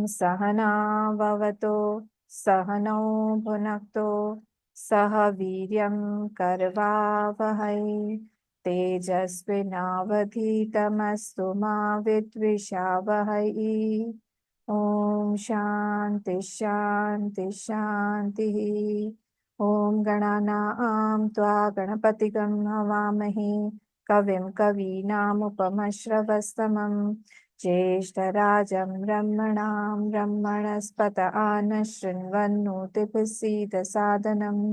सहना भवतु सहनौ भुनक्तु सह वीर्यं करवावहै तेजस्विनावधीतमस्तु मा विद्विषावहै। ओम शांति शांति शांति। ओम गणानां त्वा गणपतिगं हवामहे कविं कवीनामुपमश्रवस्तमं ज्येष्ठराजं ब्रह्मणां ब्रह्मणस्पत आनशृण्वन्नोतिभिः सीदसादनम्।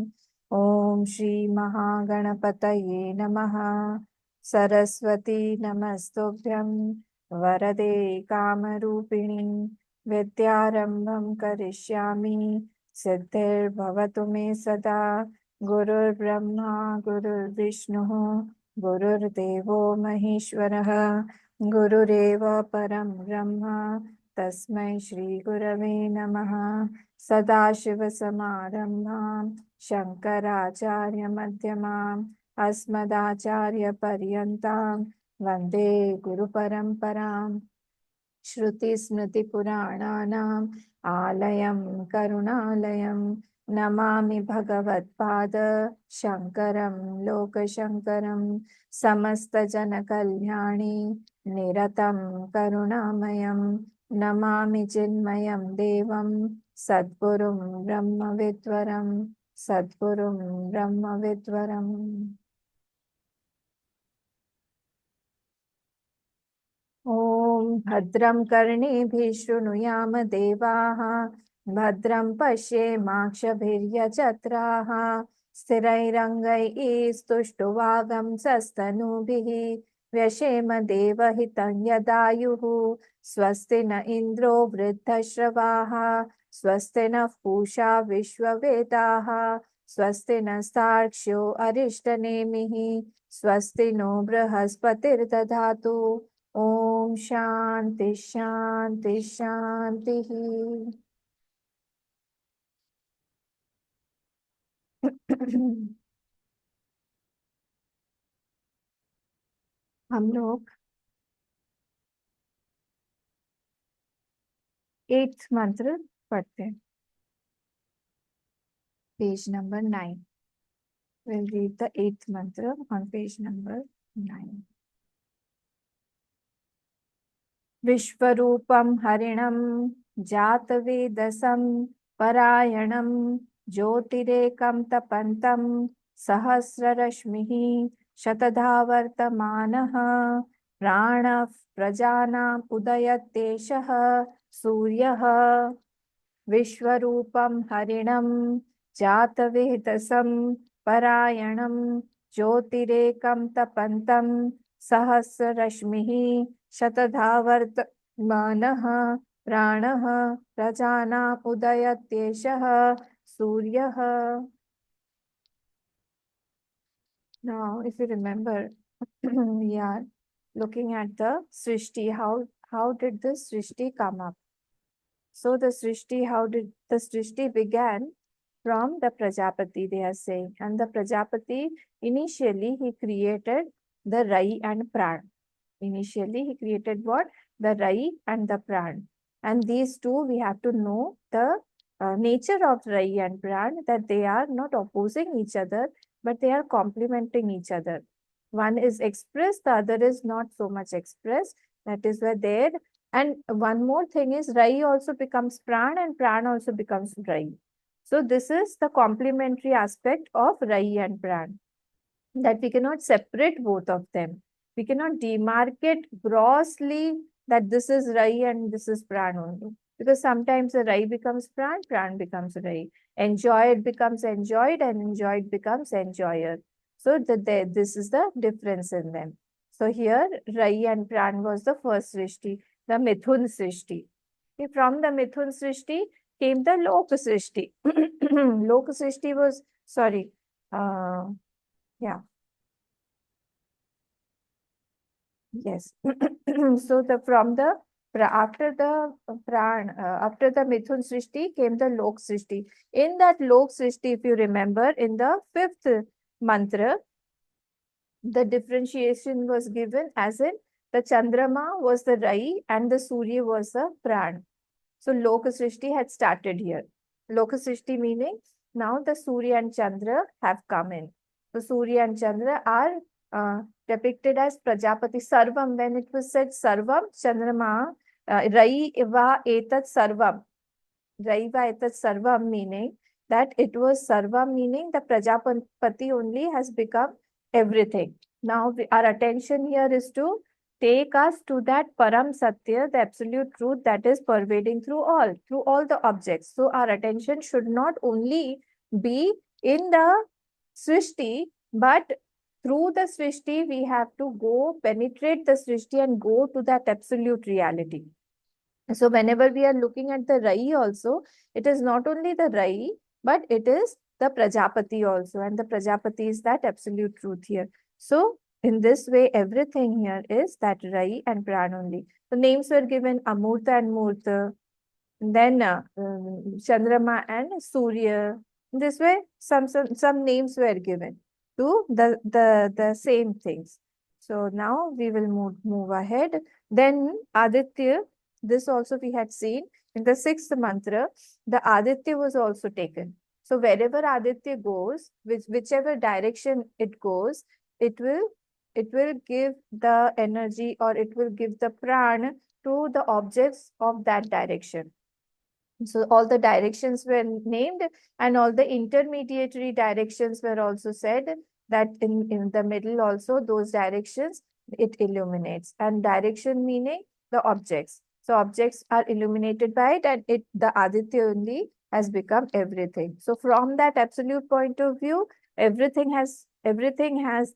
ओम श्री महागणपतये नमः। सरस्वती नमस्तुभ्यं वरदे कामरूपिणी विद्यारंभं करिष्यामि सिद्धिर्भवतु मे सदा। गुरुर्ब्रह्मा गुरुर्विष्णुः गुरुर्देवो महेश्वरः गुरुरेव परं ब्रह्म तस्मै श्री गुरवे नमः। सदाशिवसमारम्भां शङ्कराचार्यमध्यमाम् अस्मदाचार्यपर्यन्तां वन्दे गुरुपरम्पराम्। श्रुतिस्मृतिपुराणानाम् आलयं करुणालयं नमामि भगवत्पाद शङ्करं लोकशङ्करं। समस्तजनकल्याणे निरतं करुणामयं नमामि चिन्मयं देवं सद्गुरुं ब्रह्मविद्वरं सद्गुरुं ब्रह्मविद्वरम्। ॐ भद्रं कर्णेभिः शृणुयाम देवाः भद्रं पश्येमाक्षभिर्यजत्राः स्थिरैरङ्गैस्तुष्टुवागंसस्तनूभिः व्यशेम देवहितं यदायुः। स्वस्ति न इन्द्रो वृद्धश्रवाः स्वस्ति नः पूषा विश्ववेदाः स्वस्ति नस्तार्क्ष्यो अरिष्टनेमिः स्वस्ति नो बृहस्पतिर्दधातु। ओम शांति शांति शांति। हम लोग 8th मंत्र पढ़ते हैं, page number 9। We'll read the 8th mantra on page number 9. विश्वरूपं हरिणं जातवेदसं परायणं ज्योतिरेकं तपन्तं सहस्ररश्मिः शतधा वर्तमानः प्राणः प्रजानाम् उदयतेषः सूर्यः। विश्वरूपं हरिणं जातवेदसं परायणं ज्योतिरेकं तपन्तं सहस्ररश्मिः शतधा वर्तमानः प्राणः प्रजानाम् उदयत्येषः सूर्यः। Now, if you remember, we are looking at the Srishti. How did this Srishti come up? So the Srishti, how did the Srishti began? From the Prajapati, they are saying. And the Prajapati, initially he created the Rai and Praan. Initially he created what? The Rai and the Praan. And these two, we have to know the nature of Rai and Praan, that they are not opposing each other, but they are complementing each other. One is expressed, the other is not so much expressed. That is where there. And one more thing is Rai also becomes Praan and Praan also becomes Rai. So this is the complementary aspect of Rai and Praan, that we cannot separate both of them. We cannot demarcate grossly that this is Rai and this is Praan only. Because sometimes the Rai becomes Praan, Praan becomes Rai. Enjoyed becomes enjoyed and enjoyed becomes enjoyer. So this is the difference in them. So here Rai and Praan was the first Srishti, the Mithun Srishti. Okay, from the Mithun Srishti came the Loka Srishti. Loka Srishti was, sorry, yeah. Yes. So after the Praan, after the Mithun Srishti came the Lok Srishti. In that Lok Srishti, if you remember, in the 5th mantra, the differentiation was given as in the Chandrama was the Rai and the Surya was the Praan. So Loka Srishti had started here. Loka Srishti meaning now the Surya and Chandra have come in. So Surya and Chandra are depicted as Prajapati Sarvam. When it was said Sarvam, Chandrama, Raiva Etat Sarvam. Raiva Etat Sarvam meaning that it was Sarvam meaning the Prajapati only has become everything. Now our attention here is to take us to that Param Satya, the absolute truth that is pervading through all the objects. So our attention should not only be in the Srishti, but through the Srishti, we have to go penetrate the Srishti and go to that absolute reality. So whenever we are looking at the Rai also, it is not only the Rai, but it is the Prajapati also. And the Prajapati is that absolute truth here. So in this way, everything here is that Rai and Praan only. The names were given Amurta and Murta. Then Chandrama and Surya. This way, some names were given to the same things. So now we will move ahead. Then Aditya, this also we had seen in the sixth mantra, the Aditya was also taken. So wherever Aditya goes, whichever direction it goes, it will give the energy or it will give the prana to the objects of that direction. So all the directions were named and all the intermediary directions were also said that in the middle also those directions it illuminates. And direction meaning the objects. So objects are illuminated by it and the Aditya only has become everything. So from that absolute point of view, everything has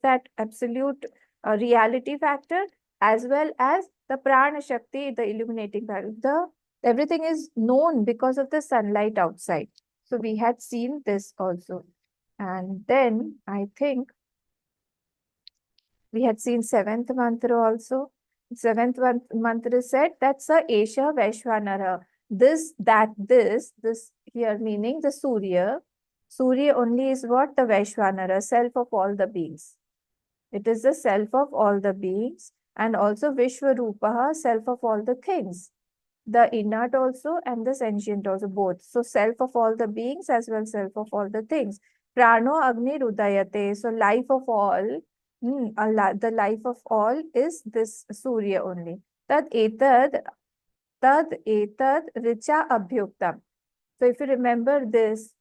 that absolute reality factor as well as the prana shakti, the illuminating factor. Everything is known because of the sunlight outside. So we had seen this also. And then I think we had seen seventh mantra also. Seventh mantra said that's a Esha Vaishwanara. This here meaning the Surya. Surya only is what? The Vaishwanara, self of all the beings. It is the self of all the beings and also Vishwarupaha, self of all the things. The inert also and the sentient also, both. So self of all the beings as well self of all the things. Prano Agni Rudayate. So life of all, the life of all is this Surya only. Tad etad richa abhyuktam. So if you remember this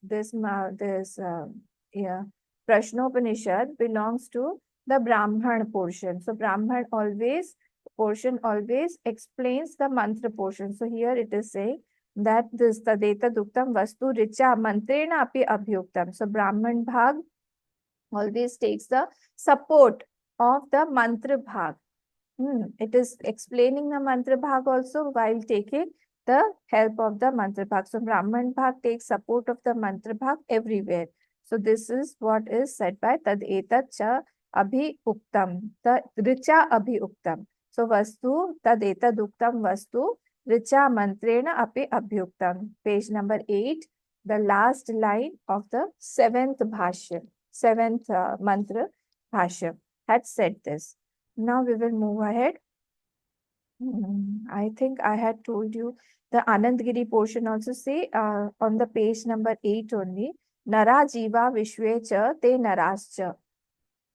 Prashnopanishad belongs to the Brahman portion. So Brahman portion always explains the mantra portion. So here it is saying that this tadeta duktam vastu richa mantrena api abhyuktam. So Brahman bhag always takes the support of the mantra bhag. It is explaining the mantra bhag also while taking the help of the mantra bhag. So Brahman bhag takes support of the mantra bhag everywhere. So this is what is said by tad etat cha abhi uktam, the richa abhi uktam. So vastu tad etad uktam vastu richa mantrena api abhyuktam. Page number 8, the last line of the seventh mantra bhashya had said this. Now we will move ahead. I think I had told you the Anandgiri portion also say on the page number 8 only. Nara Jiva Vishwecha Te Narascha.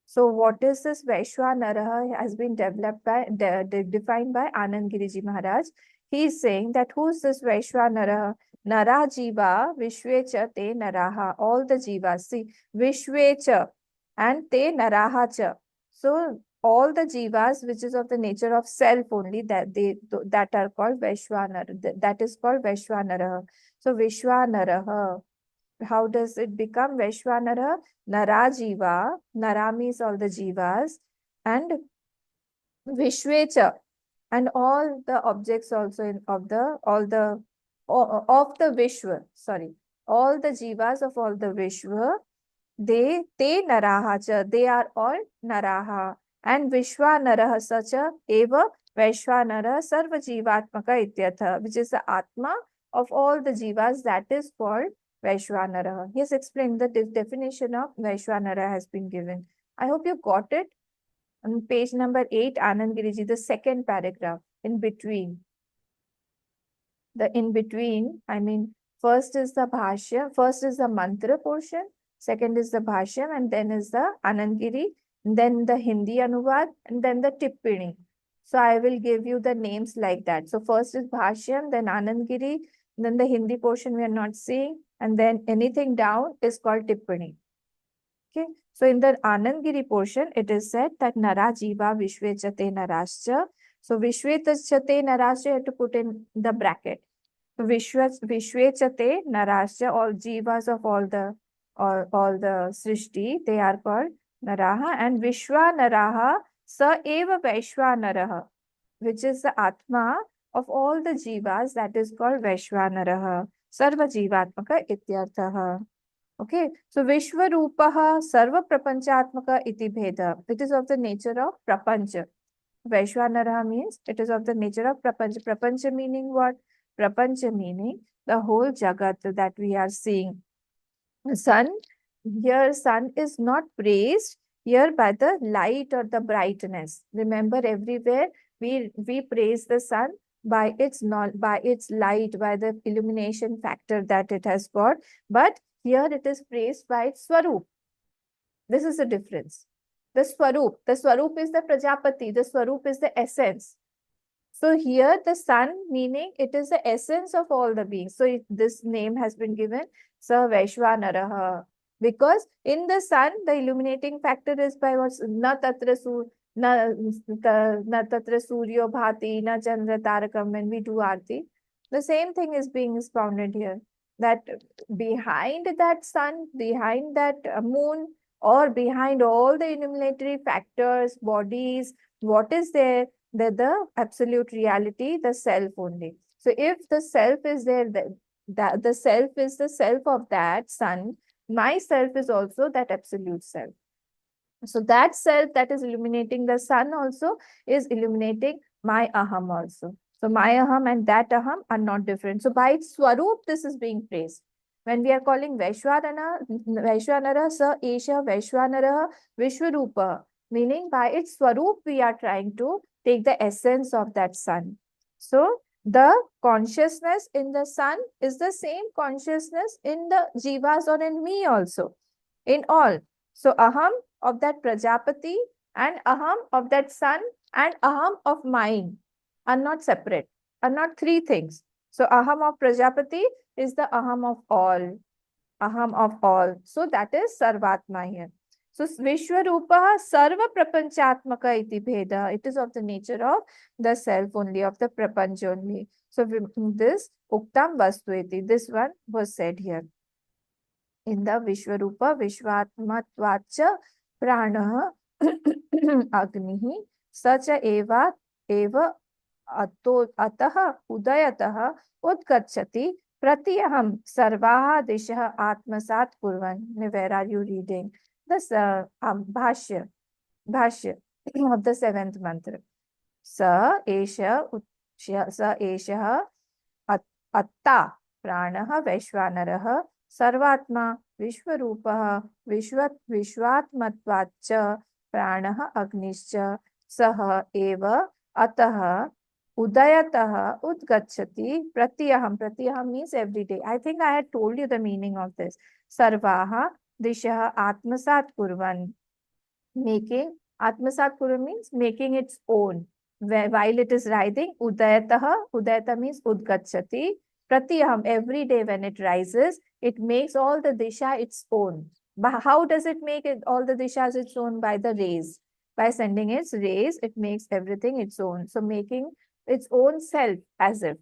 So what is this Vaishwa Naraha has been developed by defined by Anand Giriji Maharaj. He is saying that who's this Vaishwa Naraha? Nara Jiva Vishwecha Te Naraha. All the Jivas. See, Vishwecha and Te Naraha cha. So all the jivas which is of the nature of self only that are called Vaishwanara. That is called Vaishwanara. So Vishwanara. How does it become Vaishwanara? Nara jiva. Nara means all the jivas. And Vishwecha. And all the objects also of the Vishwa. Sorry. All the jivas of all the Vishwa. Te naraha cha. They are all naraha. And Vishwanara sacha eva Vaishwanara sarva jivatmaka ityatha, which is the Atma of all the jivas, that is called Vaishwanara. He has explained the definition of Vaishwanara has been given. I hope you got it. On page number 8, Anand Giriji, the second paragraph in between. the in between, I mean, first is the bhashya, first is the mantra portion, second is the bhashyam, and then is the Anandgiri, then the Hindi Anuvad, and then the Tippani. So I will give you the names like that. So first is bhashyam, then Anandgiri, then the Hindi portion we are not seeing, and then anything down is called Tippani. Okay, so in the Anandgiri portion, it is said that Nara Jiva Vishvechate Narascha. So Vishvechate Narascha, you have to put in the bracket. So Vishvechate Narascha, all jivas of all the Srishti, they are called Naraha, and Vishwa Naraha Sa Eva Vaishwanaraha, which is the Atma of all the jivas, that is called Vaishwanaraha. Sarva Jivatmaka Ityarthaha. Okay, so Vishwarupaha Sarva Prapanchatmaka iti Bheda. It is of the nature of Prapancha. Vaishwanaraha means it is of the nature of Prapancha. Prapancha meaning what? Prapancha meaning the whole Jagat that we are seeing. Sun, here sun is not praised here by the light or the brightness. Remember, everywhere we praise the sun by its light, by the illumination factor that it has got. But here it is praised by its Swarup. This is the difference. The Swarup is the Prajapati, the Swarup is the essence. So here the sun, meaning it is the essence of all the beings. So this name has been given Sa Vaishwanaraha. Because in the sun, the illuminating factor is by what? Na tatra suryo bhati, na chandra tarakam, when we do arti. The same thing is being expounded here. That behind that sun, behind that moon, or behind all the illuminatory factors, bodies, what is there? The absolute reality, the self only. So if the self is there, the self is the self of that sun, my self is also that absolute self. So that self that is illuminating the sun also is illuminating my aham also. So my aham and that aham are not different. So by its swarup, this is being praised. When we are calling Vaishwanara, Sa Esha Vaishwanara Vishwarupa, meaning by its swarup, we are trying to take the essence of that sun. So the consciousness in the sun is the same consciousness in the jivas or in me also, in all. So aham of that Prajapati and aham of that sun and aham of mine are not separate, are not three things. So aham of Prajapati is the aham of all, aham of all. So that is Sarvatma here. So Vishwarupa Sarva Prapanchatmaka iti Bheda. It is of the nature of the self only, of the Prapanch only. So this Uktam Vastu iti, this one was said here. In the Vishwarupa Vishvatmatvacha Prana Agnihi Sacha Eva Ataha Udayataha Udgachati Pratyaham Sarvaha Disha Atmasat Kurvan. Where are you reading? This Bhashya of the seventh mantra. Sa Esha Atta Pranaha Vaishwanaraha Sarvatma Vishwarupah Vishwatmatvacha Pranaha Agnischa Saha Eva Ataha Udayataha Udgachati Pratyaham. Pratyaham means every day. I think I had told you the meaning of this. Sarvaha Disha Atmasat Kurvan. Making Atmasat Kurvan means making its own. While it is rising, Udayata means Udgachati. Pratyaham, every day when it rises, it makes all the disha its own. But how does it make all the dishas its own? By the rays. By sending its rays, it makes everything its own. So making its own self as if.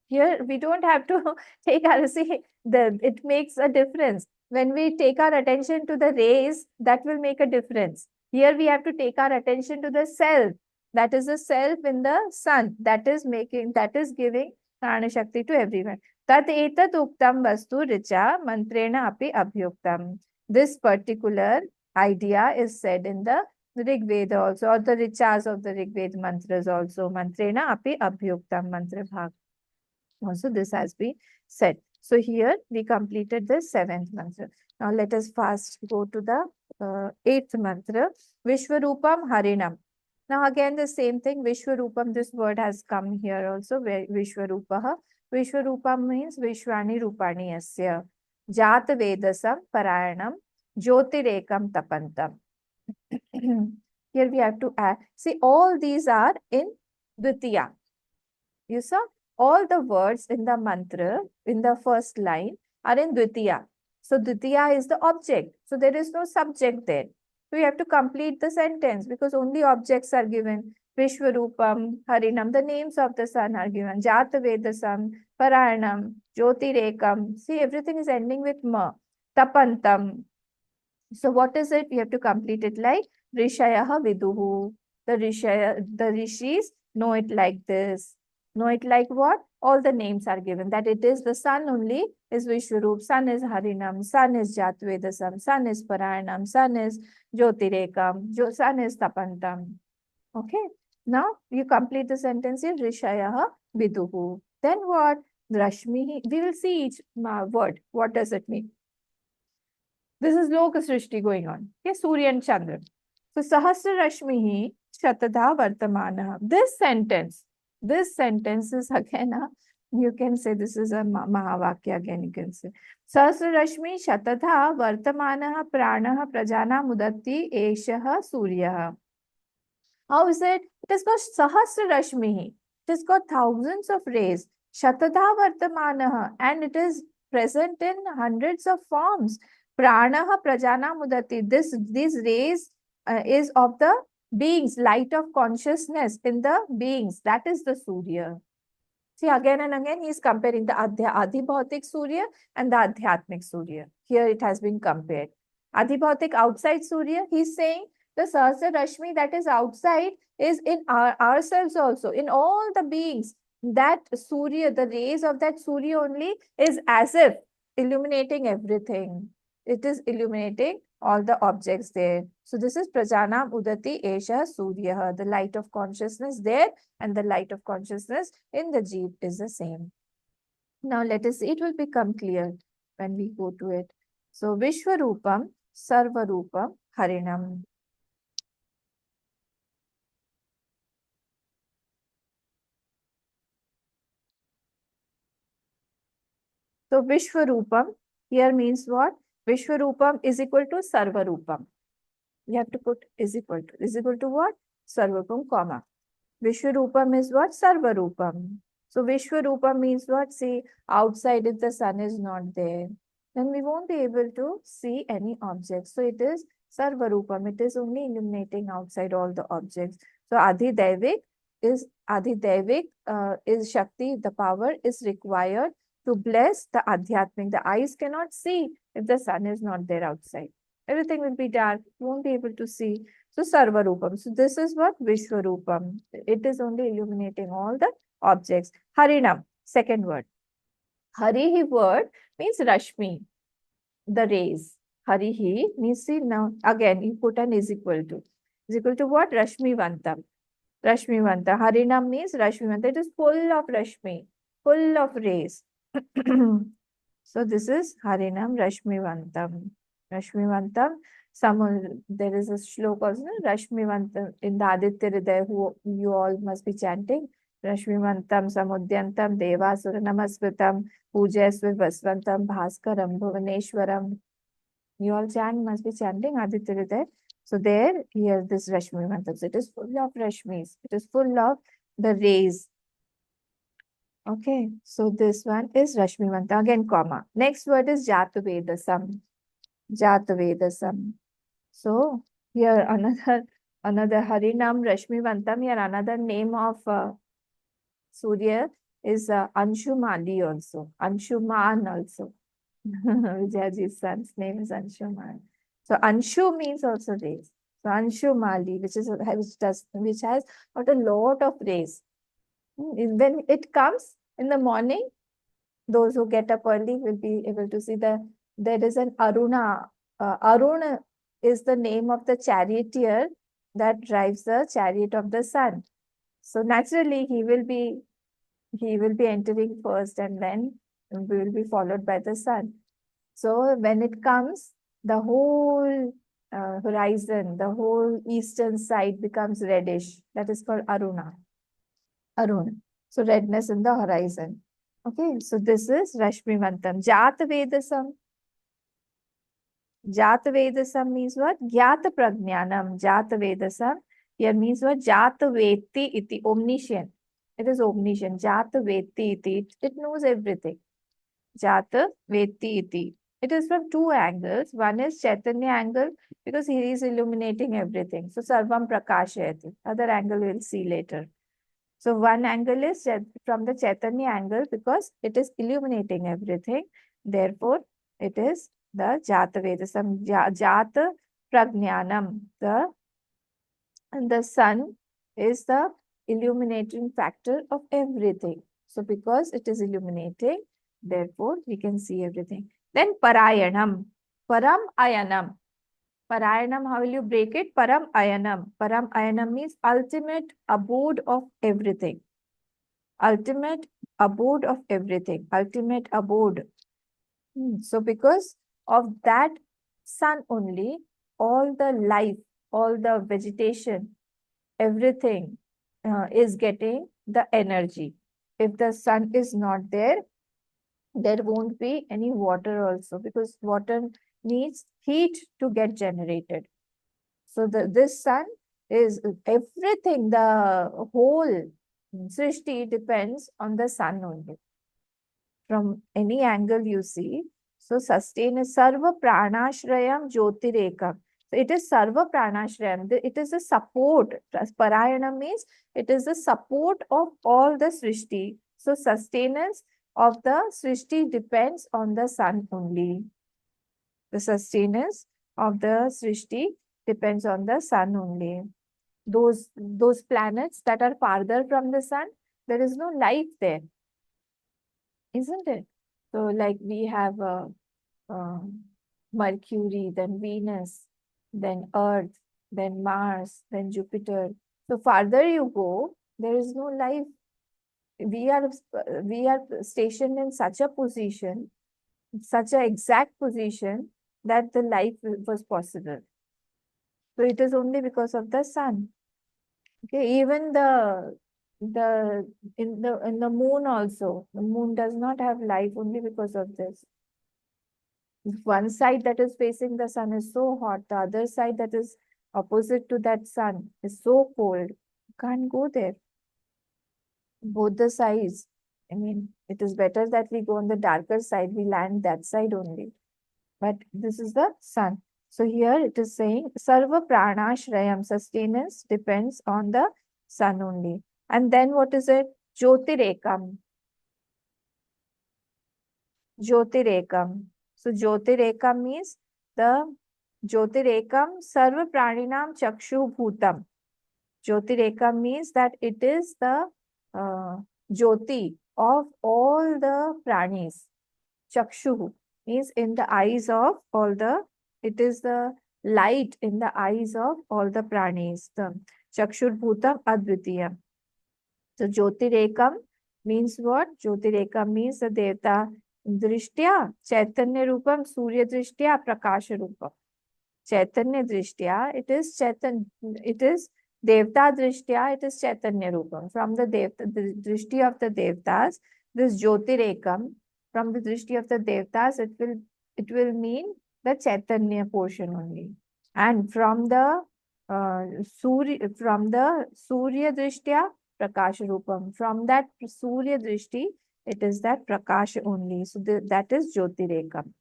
Here we don't have to take our, see, it makes a difference. When we take our attention to the rays, that will make a difference. Here we have to take our attention to the self. That is the self in the sun. That is giving Prana Shakti to everyone. Tat etat uktam vastu richa mantrena api abhyuktam. This particular idea is said in the Rig Veda also, or the richas of the Rig Veda mantras also. Mantrena api abhyuktam, mantra bhag. Also, this has been said. So here we completed the seventh mantra. Now let us fast go to the eighth mantra. Vishwarupam Harinam. Now again the same thing. Vishwarupam, this word has come here also. Vishwarupaha. Vishwarupam means Vishwani Rupani Asya. Jat Vedasam Parayanam Jyotirekam Tapantam. Here we have to add. See, all these are in Dvitiya. You saw all the words in the mantra in the first line are in Dvitiya. So Dvitiya is the object. So there is no subject there. So we have to complete the sentence because only objects are given. Vishwarupam, Harinam, the names of the sun are given. Jata Vedasam, Parayanam, Jyotirekam. See, everything is ending with ma. Tapantam. So what is it? We have to complete it like Rishayaha Viduhu. The rishis know it like this. Know it like what? All the names are given. That it is the sun only is Vishwarup, sun is Harinam, sun is Jatvedasam, sun is Parayanam, sun is Jyotirekam, sun is Tapantam. Okay. Now you complete the sentence here, Rishayaha Viduhu. Then what? Rashmi. We will see each word. What does it mean? This is lokas srishti going on. Okay, Surya and Chandra. So Sahasra Rashmihi Shatadha Vartamana. This sentence is again you can say this is a Mahavakya again you can say. Sahasra Rashmi Shatadha Vartamana Pranaha Prajana Mudatti Eshaha Surya. How is it? It has got Sahasra Rashmihi. It has got thousands of rays. Shatadha Vartamana, and it is present in hundreds of forms. Pranaha Prajana Mudati. These rays is of the beings, light of consciousness in the beings. That is the Surya. See, again and again, he is comparing the Adhibhautik Surya and the Adhyatmik Surya. Here it has been compared. Adhibhautik outside Surya, he is saying the Sahasra Rashmi that is outside is in ourselves also, in all the beings. That Surya, the rays of that Surya only is as if illuminating everything. It is illuminating all the objects there. So this is Prajana Udati Esha Surya, the light of consciousness there and the light of consciousness in the Jeev is the same. Now let us see, it will become clear when we go to it. So Vishwarupam, Sarvarupam, Harinam. So Vishwarupam here means what? Vishwarupam is equal to Sarvarupam. You have to put is equal to what? Sarvarupam, comma. Vishwarupam is what? Sarvarupam. So Vishwarupam means what? See, outside if the sun is not there, then we won't be able to see any objects. So it is Sarvarupam. It is only illuminating outside all the objects. So Adhidevik is Shakti, the power is required to bless the Adhyatmic. The eyes cannot see if the sun is not there outside. Everything will be dark. You won't be able to see. So Sarvarupam. So this is what Vishwarupam. It is only illuminating all the objects. Harinam, second word. Harihi word means Rashmi, the rays. Harihi means, see now again you put an is equal to. Is equal to what? Rashmivantam. Rashmivanta. Harinam means Rashmivanta. It is full of Rashmi, full of rays. So this is Harinam Rashmivantam. Rashmivantam. There is a shloka also, Rashmivantam in the Aditya Hridaya, who you all must be chanting. Rashmivantam Samudyantam Devasura Namaskritam Pujasva Vasvantam Bhaskaram Bhuvaneshwaram. You all must be chanting Aditya Hridaya. So there, here this Rashmivantam. So it is full of Rashmis. It is full of the rays. Okay, so this one is Rashmivanta, again comma. Next word is Jatavedasam. Jatavedasam. So here another Harinam Rashmivantam, here another name of Surya is Anshumali also. Anshuman also. Vijayaji's son's name is Anshuman. So Anshu means also rays. So Anshumali, which has got a lot of rays. When it comes in the morning, those who get up early will be able to see there is an Aruna. Aruna is the name of the charioteer that drives the chariot of the sun. So naturally, he will be entering first, and then we will be followed by the sun. So when it comes, the whole horizon, the whole eastern side becomes reddish. That is called Aruna. Arun. So redness in the horizon. Okay, so this is Rashmivantam. Jata Vedasam. Jata Vedasam means what? Gyata Prajnanam. Jata Vedasam here means what? Jata Veti iti. Omniscient. It is omniscient. Jata Veti iti. It knows everything. Jata Veti iti. It is from two angles. One is Chaitanya angle because he is illuminating everything. So Sarvam Prakashayati. Other angle we'll see later. So one angle is from the Chaitanya angle because it is illuminating everything. Therefore, it is the Jata Vedasam, Jata Prajnanam. The sun is the illuminating factor of everything. So because it is illuminating, therefore we can see everything. Then Parayanam, Param Ayanam. Parayanam, how will you break it? Param Ayanam. Param Ayanam means ultimate abode of everything. Ultimate abode of everything. Ultimate abode. So because of that sun only, all the life, all the vegetation, everything is getting the energy. If the sun is not there, there won't be any water also because water needs heat to get generated. So this sun is everything, the whole Srishti depends on the sun only. From any angle you see. So sustain is Sarva Pranashrayam Jyotirekam. So it is Sarva Pranashrayam. It is a support. Parayana means it is the support of all the Srishti. So sustenance of the Srishti depends on the sun only. The sustenance of the Srishti depends on the sun only. Those planets that are farther from the sun, there is no life there, isn't it? So like we have uh, Mercury, then Venus, then Earth, then Mars, then Jupiter. So farther you go, there is no life. We are stationed in such a position, such a exact position that the life was possible. So it is only because of the sun. Okay, even the moon also. The moon does not have life only because of this. One side that is facing the sun is so hot, the other side that is opposite to that sun is so cold. You can't go there. Both the sides. I mean, it is better that we go on the darker side, we land that side only. But this is the sun. So here it is saying Sarva Pranashrayam, sustenance depends on the sun only. And then what is it? Jyotirekam. Jyotirekam. So Jyotirekam means the Jyotirekam Sarva Praninam Chakshu Bhutam. Jyotirekam means that it is the Jyoti of all the pranis. Chakshu means in the eyes of all the, it is the light in the eyes of all the pranis. The Chakshur Bhutam Advitiyam. So Jyotirekam means what? Jyotirekam means the Devta Drishtya, Chaitanya Rupam, Surya Drishtya, Prakasha Rupam. Chaitanya Drishtya, it is Devta Drishtya, it is Chaitanya Rupam. From the Drishti of the Devtas, this Jyotirekam, from the Drishti of the Devtas, it will mean the Chaitanya portion only. And from the Surya Drishtya, Prakash Rupam. From that Surya Drishti, it is that Prakash only. So that is Jyotirekam.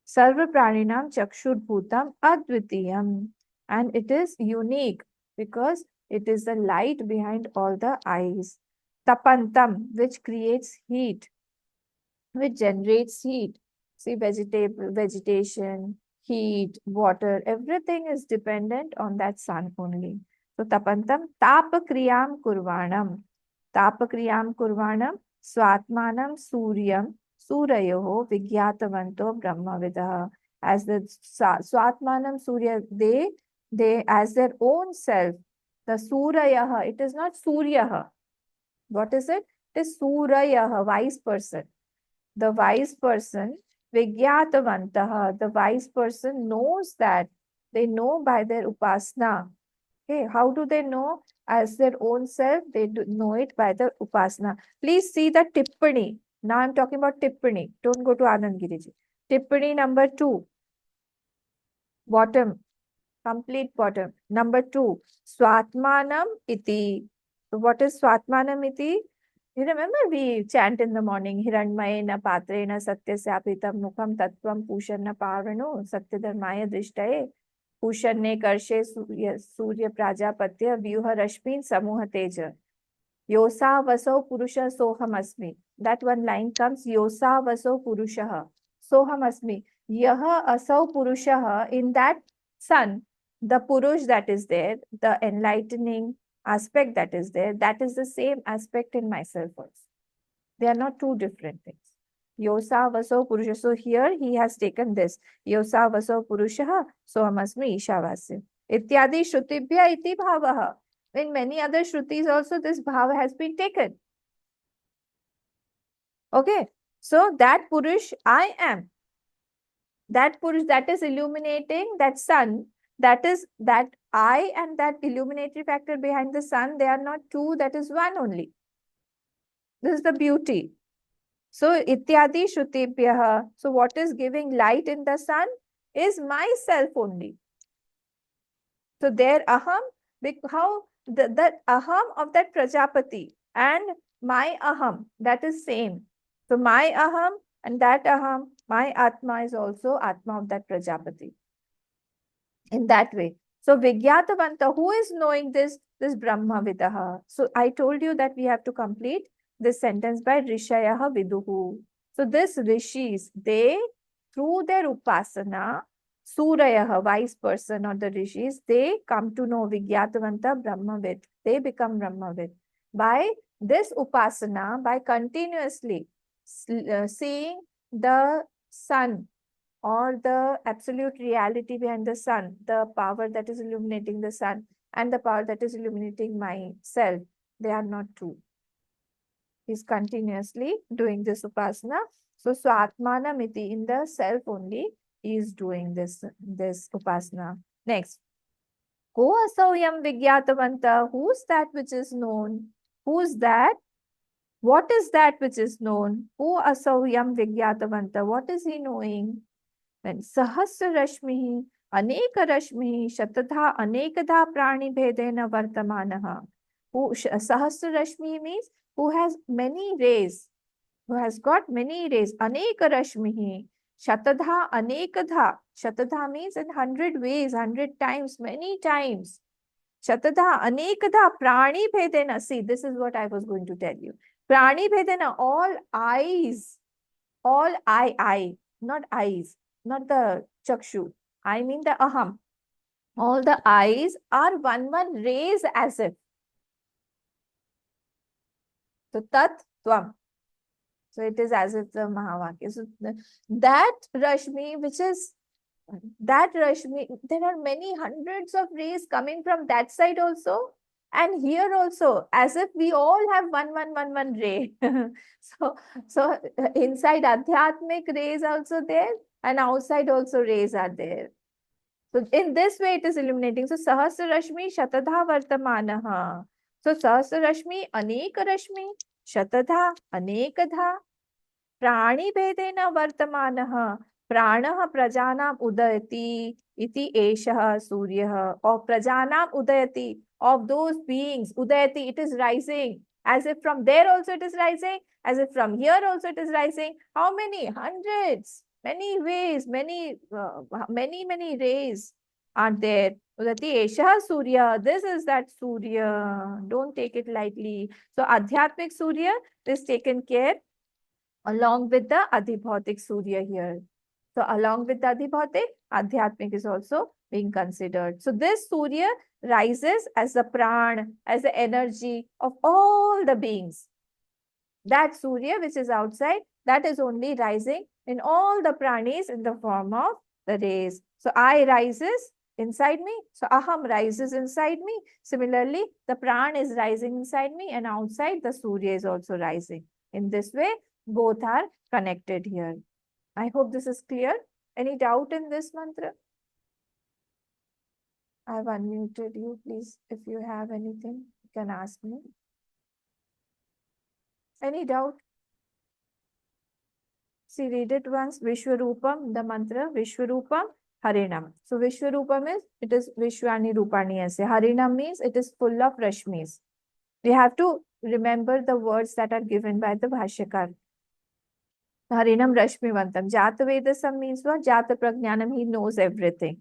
Sarva Praninam Chakshur Bhutam Advitiyam. And it is unique because it is the light behind all the eyes. Tapantam, which creates heat, which generates heat. See, vegetation, heat, water, everything is dependent on that sun only. So tapantam tapakriyam kurvanam. Tapakriyam kurvanam swatmanam suryam surayoho vigyatavanto brahmavidah. As the swatmanam surya, they as their own self, the surayaha, it is not suryaha. What is it? It is surayaha, wise person. The wise person, Vigyatavantaha, the wise person knows that. They know by their upasana. Okay, how do they know? As their own self, they do know it by the upasana. Please see the tippani. Now I'm talking about Tippani. Don't go to Anand Giriji. Tippani number 2, bottom, complete bottom. Number 2, Swatmanam iti. So what is Swatmanam iti? You remember we chant in the morning, Hiranmayena patrena satyasyapitam mukham tattvam pushanna parvano satyadharmaya drishtaye pushanne karshe surya prajapatya vyuha rashmin samuha teja. Yosa vaso purusha soham asmi. That one line comes, Yosa vaso purusha soham asmi. Yaha asau purusha, in that sun, the purush that is there, the enlightening aspect that is there, that is the same aspect in myself also. They are not two different things. Yosa vaso purusha. So here he has taken this. Yosa vaso purusha soham asmi ishavasya. Ityadi shrutibhya iti bhavaha. In many other Shrutis also this bhava has been taken. Okay. So that Purush I am. That Purush that is illuminating that sun, that is that I and that illuminatory factor behind the sun, they are not two, that is one only. This is the beauty. So ityadi shrutibhyaha. So what is giving light in the sun is myself only. So there aham, how that aham of that Prajapati and my aham, that is same. So my aham and that aham, my atma is also atma of that Prajapati. In that way. So Vigyatavanta, who is knowing this? This Brahma Vidaha. So I told you that we have to complete this sentence by Rishayaha Viduhu. So this rishis, they through their upasana, Surayaha, wise person or the rishis, they come to know Vigyatavanta Brahmavid. They become Brahmavid. By this upasana, by continuously seeing the sun or the absolute reality behind the sun, the power that is illuminating the sun and the power that is illuminating myself, they are not two. He's continuously doing this upasana. So Swatmana Miti, in the self only, he is doing this upasana. Next. Ko asauyam vigyatavanta, who's that which is known? Who's that? What is that which is known? Ko asauyam vigyatavanta, what is he knowing? Then Sahasra Rashmihi, Aneka Rashmihi, Shatadha Anekadha Prani Bhedena Vartamanaha. Who Sahasra Rashmihi means who has many rays, who has got many rays. Aneka Rashmihi, Shatadha Anekadha. Shatadha means in 100 ways, 100 times, many times. Shatadha Anekadha Prani Bhedena. See, this is what I was going to tell you. Prani Bhedena, all eyes, all I, not eyes, not the chakshu. I mean the aham. All the eyes are one rays as if. So tat tvam. So it is as if the Mahavakya. So that Rashmi, which is that Rashmi, there are many hundreds of rays coming from that side also. And here also, as if we all have one ray. So inside Adhyatmic rays also there, and outside also rays are there. So in this way it is illuminating. So Sahasra Rashmi Shatadha Vartamanaha. So Sahasra Rashmi Aneka Rashmi Shatadha Anekadha Prani Bhedena Vartamanaha. Pranah Prajanam Udayati iti Eshaha Suryaha. Of Prajanam Udayati, of those beings, Udayati, it is rising. As if from there also it is rising, as if from here also it is rising. How many? Hundreds. Many ways, many rays are there. Udati Eshaha Surya. This is that Surya. Don't take it lightly. So Adhyatmic Surya is taken care along with the Adhibhautik Surya here. So along with the Adhibhautik, Adhyatmic is also being considered. So this Surya rises as the Praan, as the energy of all the beings. That Surya which is outside, that is only rising in all the pranis in the form of the rays. So I rises inside me. So Aham rises inside me. Similarly, the Praan is rising inside me, and outside the Surya is also rising. In this way, both are connected here. I hope this is clear. Any doubt in this mantra? I have unmuted you. Please, if you have anything, you can ask me. Any doubt? See, read it once. Vishwarupam, the mantra, Vishwarupam, Harinam. So Vishwarupam is, it is Vishwani Rupani ase. Harinam means it is full of Rashmis. We have to remember the words that are given by the Bhashyakar. Harinam Rashmivantam. Jata Vedasam means what? Jata Prajnanam, he knows everything.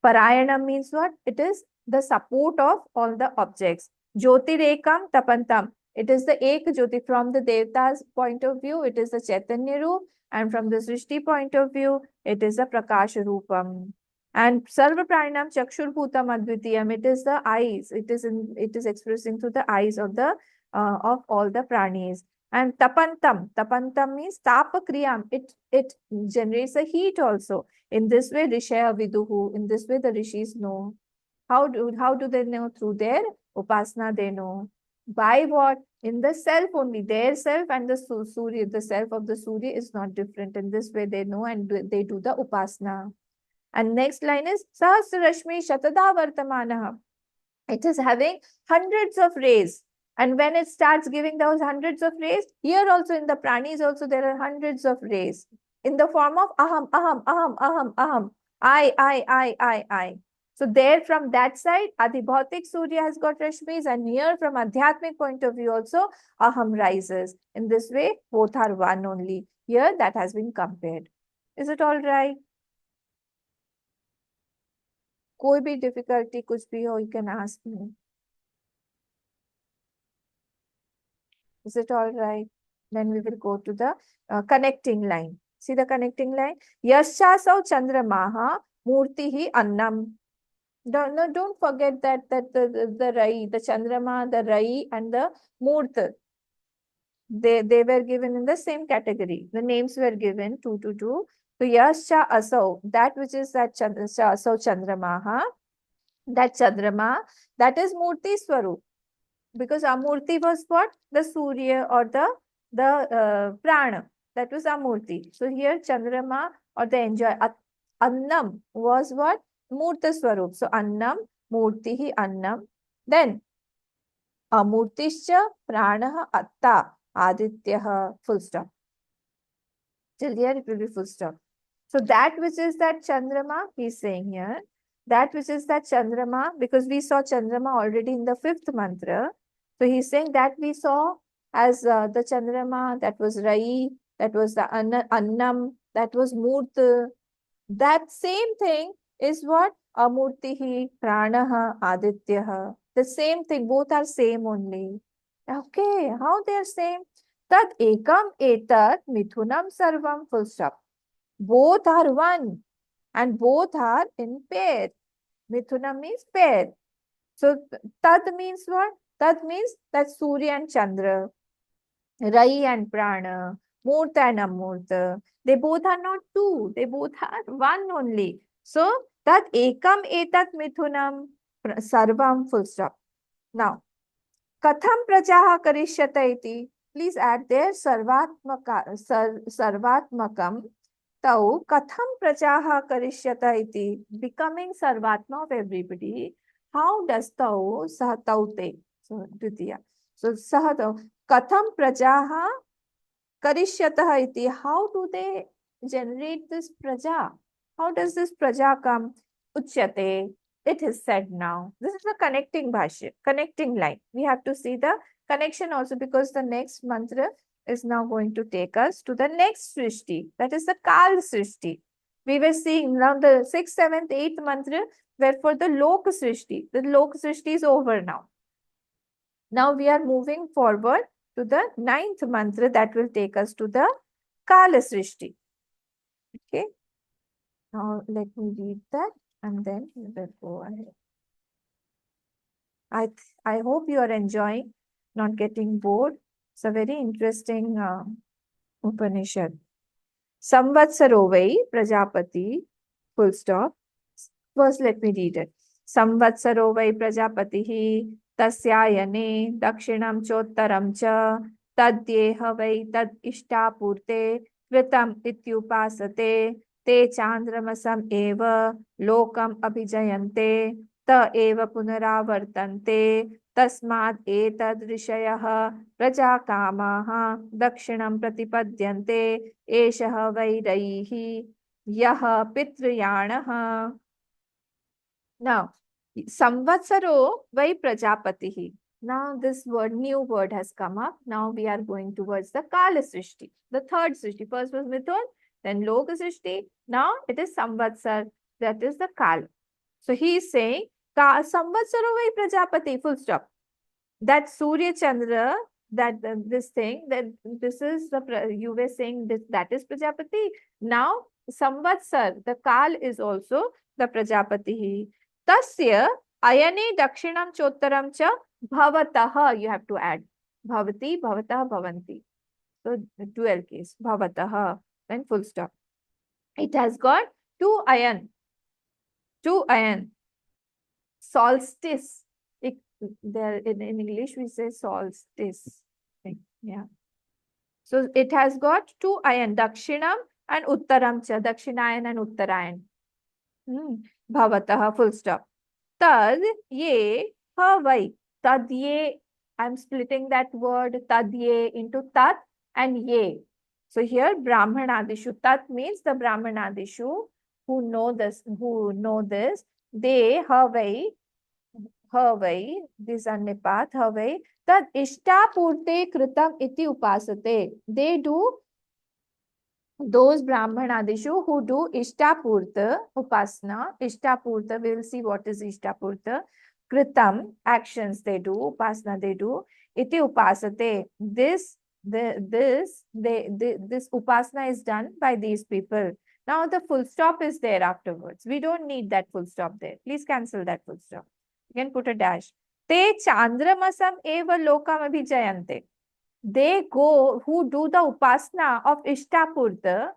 Parayanam means what? It is the support of all the objects. Jyotirekam Tapantam. It is the Ek Jyoti. From the Devta's point of view, it is the Chaitanya Roop. And from the Srishti point of view, it is the Prakash Roopam. And Sarva Pranam Chakshur Bhutam Advitiyam. It is the eyes. It is expressing through the eyes of the of all the pranis. And tapantam means tapakriyam. It generates a heat also. In this way, Rishaya Viduhu. In this way, the rishis know. How do they know? Through their upasana, they know. By what? In the self only. Their self and the Surya, the self of the Surya is not different. In this way, they know and they do the upasana. And next line is Sahasrashmi Shatada Vartamanaha. It is having hundreds of rays. And when it starts giving those hundreds of rays, here also in the pranis also there are hundreds of rays in the form of aham, aham, aham, aham, aham, I. So there from that side, Adhibhautik Surya has got Rashmis, and here from Adhyatmic point of view also, aham rises. In this way, both are one only. Here that has been compared. Is it all right? कोई भी difficulty कुछ भी हो, you can ask me. Is it all right? Then we will go to the connecting line. See the connecting line? Yasyasau Chandramaha Murtihi Annam. Don't forget that the Rai, the Chandrama, the Rai, and the Murt, they were given in the same category. The names were given 2 to 2. So Yasya Asau, that which is that Asau Chandramaha, that Chandrama, that is Murti Swarup. Because Amurti was what? The Surya or the Prana. That was Amurti. So here Chandrama or the enjoy. Annam was what? Murta Swarup. So Annam, Murtihi Annam. Then Amurtischa Pranaha Atta Adityaha. Full stop. Till here it will be full stop. So that which is that Chandrama, he's saying here. That which is that Chandrama, because we saw Chandrama already in the 5th mantra. So he's saying that we saw as the Chandrama, that was Rai, that was the Annam, that was Murt. That same thing is what? Amurtihi, Pranaha, Adityaha. The same thing, both are same only. Okay, how they are same? Tad ekam etat mithunam sarvam, full stop. Both are one and both are in pair. Mithunam means pair. So tad means what? Tad means that Surya and Chandra, Rai and Prana, Murta and Amurta. They both are not two. They both are one only. So that ekam etat mithunam sarvam, full stop. Now, katham prajaha karishyata iti. Please add there sarvatmakam. Tau katham prajaha karishyata iti. Becoming sarvatma of everybody. How does tau sahataute? So Dvitiya. So sahatau. Katham prajaha karishyata iti. How do they generate this praja? How does this praja come? Uchyate. It is said now. This is the connecting bhashya, connecting line. We have to see the connection also, because the next mantra is now going to take us to the next Srishti. That is the Kal Srishti. We were seeing now the 6th, 7th, 8th mantra were for the Lok Srishti. The Lok Srishti is over now. Now we are moving forward to the 9th mantra that will take us to the Kala Srishti. Okay. Now let me read that and then we will go ahead. I hope you are enjoying, not getting bored. It's a very interesting Upanishad. Samvatsaro vai Prajapati, full stop. First, let me read it. Samvatsaro vai Prajapatihi tasyayane dakshinam chottaram cha tadyeha vai tad ishtapurte kritam ityupasate te chandramasam eva lokam abhijayante ta eva punaravartante तस्माद् एतद् ऋषयः प्रजाकामाः दक्षिणं प्रतिपद्यन्ते एषः वैरैः यः पितृयाणः. Now, Samvatsaro vai Prajapatihi. Now, this word, new word has come up. Now, we are going towards the Kala Srishti, the third Srishti. First was Mithun, then Loka Srishti. Now, it is Samvatsar. That is the Kala. So, he is saying, Samvatsaro vai Prajapati, full stop. That Surya Chandra, that this thing, that this is the, you were saying this, that is Prajapati. Now, Samvatsar, the Kal is also the Prajapati. Tasya ayane dakshinam chottaram cha bhavatah, you have to add. Bhavati, bhavatah, bhavanti. So, dual case, bhavatah, then full stop. It has got two ayan. Solstice. There in English we say solstice. Yeah. So it has got two ayan, dakshinam and uttaram cha, dakshinayan and uttarayan. Bhavatah, full stop. Tad ye havai. Tad ye, I'm splitting that word tad ye into tat and ye. So here Brahmanadishu. Tat means the Brahmanadishu who know this, they havai, this annipat, havai, tad ishtapurte kritam iti upasate. They do, those Brahmanadishu who do Ishtapurta, Upasana, Ishtapurta, we will see what is Ishtapurta. Kritam, actions they do, Upasana they do. Iti Upasate, this Upasana is done by these people. Now the full stop is there afterwards. We don't need that full stop there. Please cancel that full stop. You can put a dash. Te chandramasam eva lokam abhijayante. They go, who do the upasana of Ishtapurta,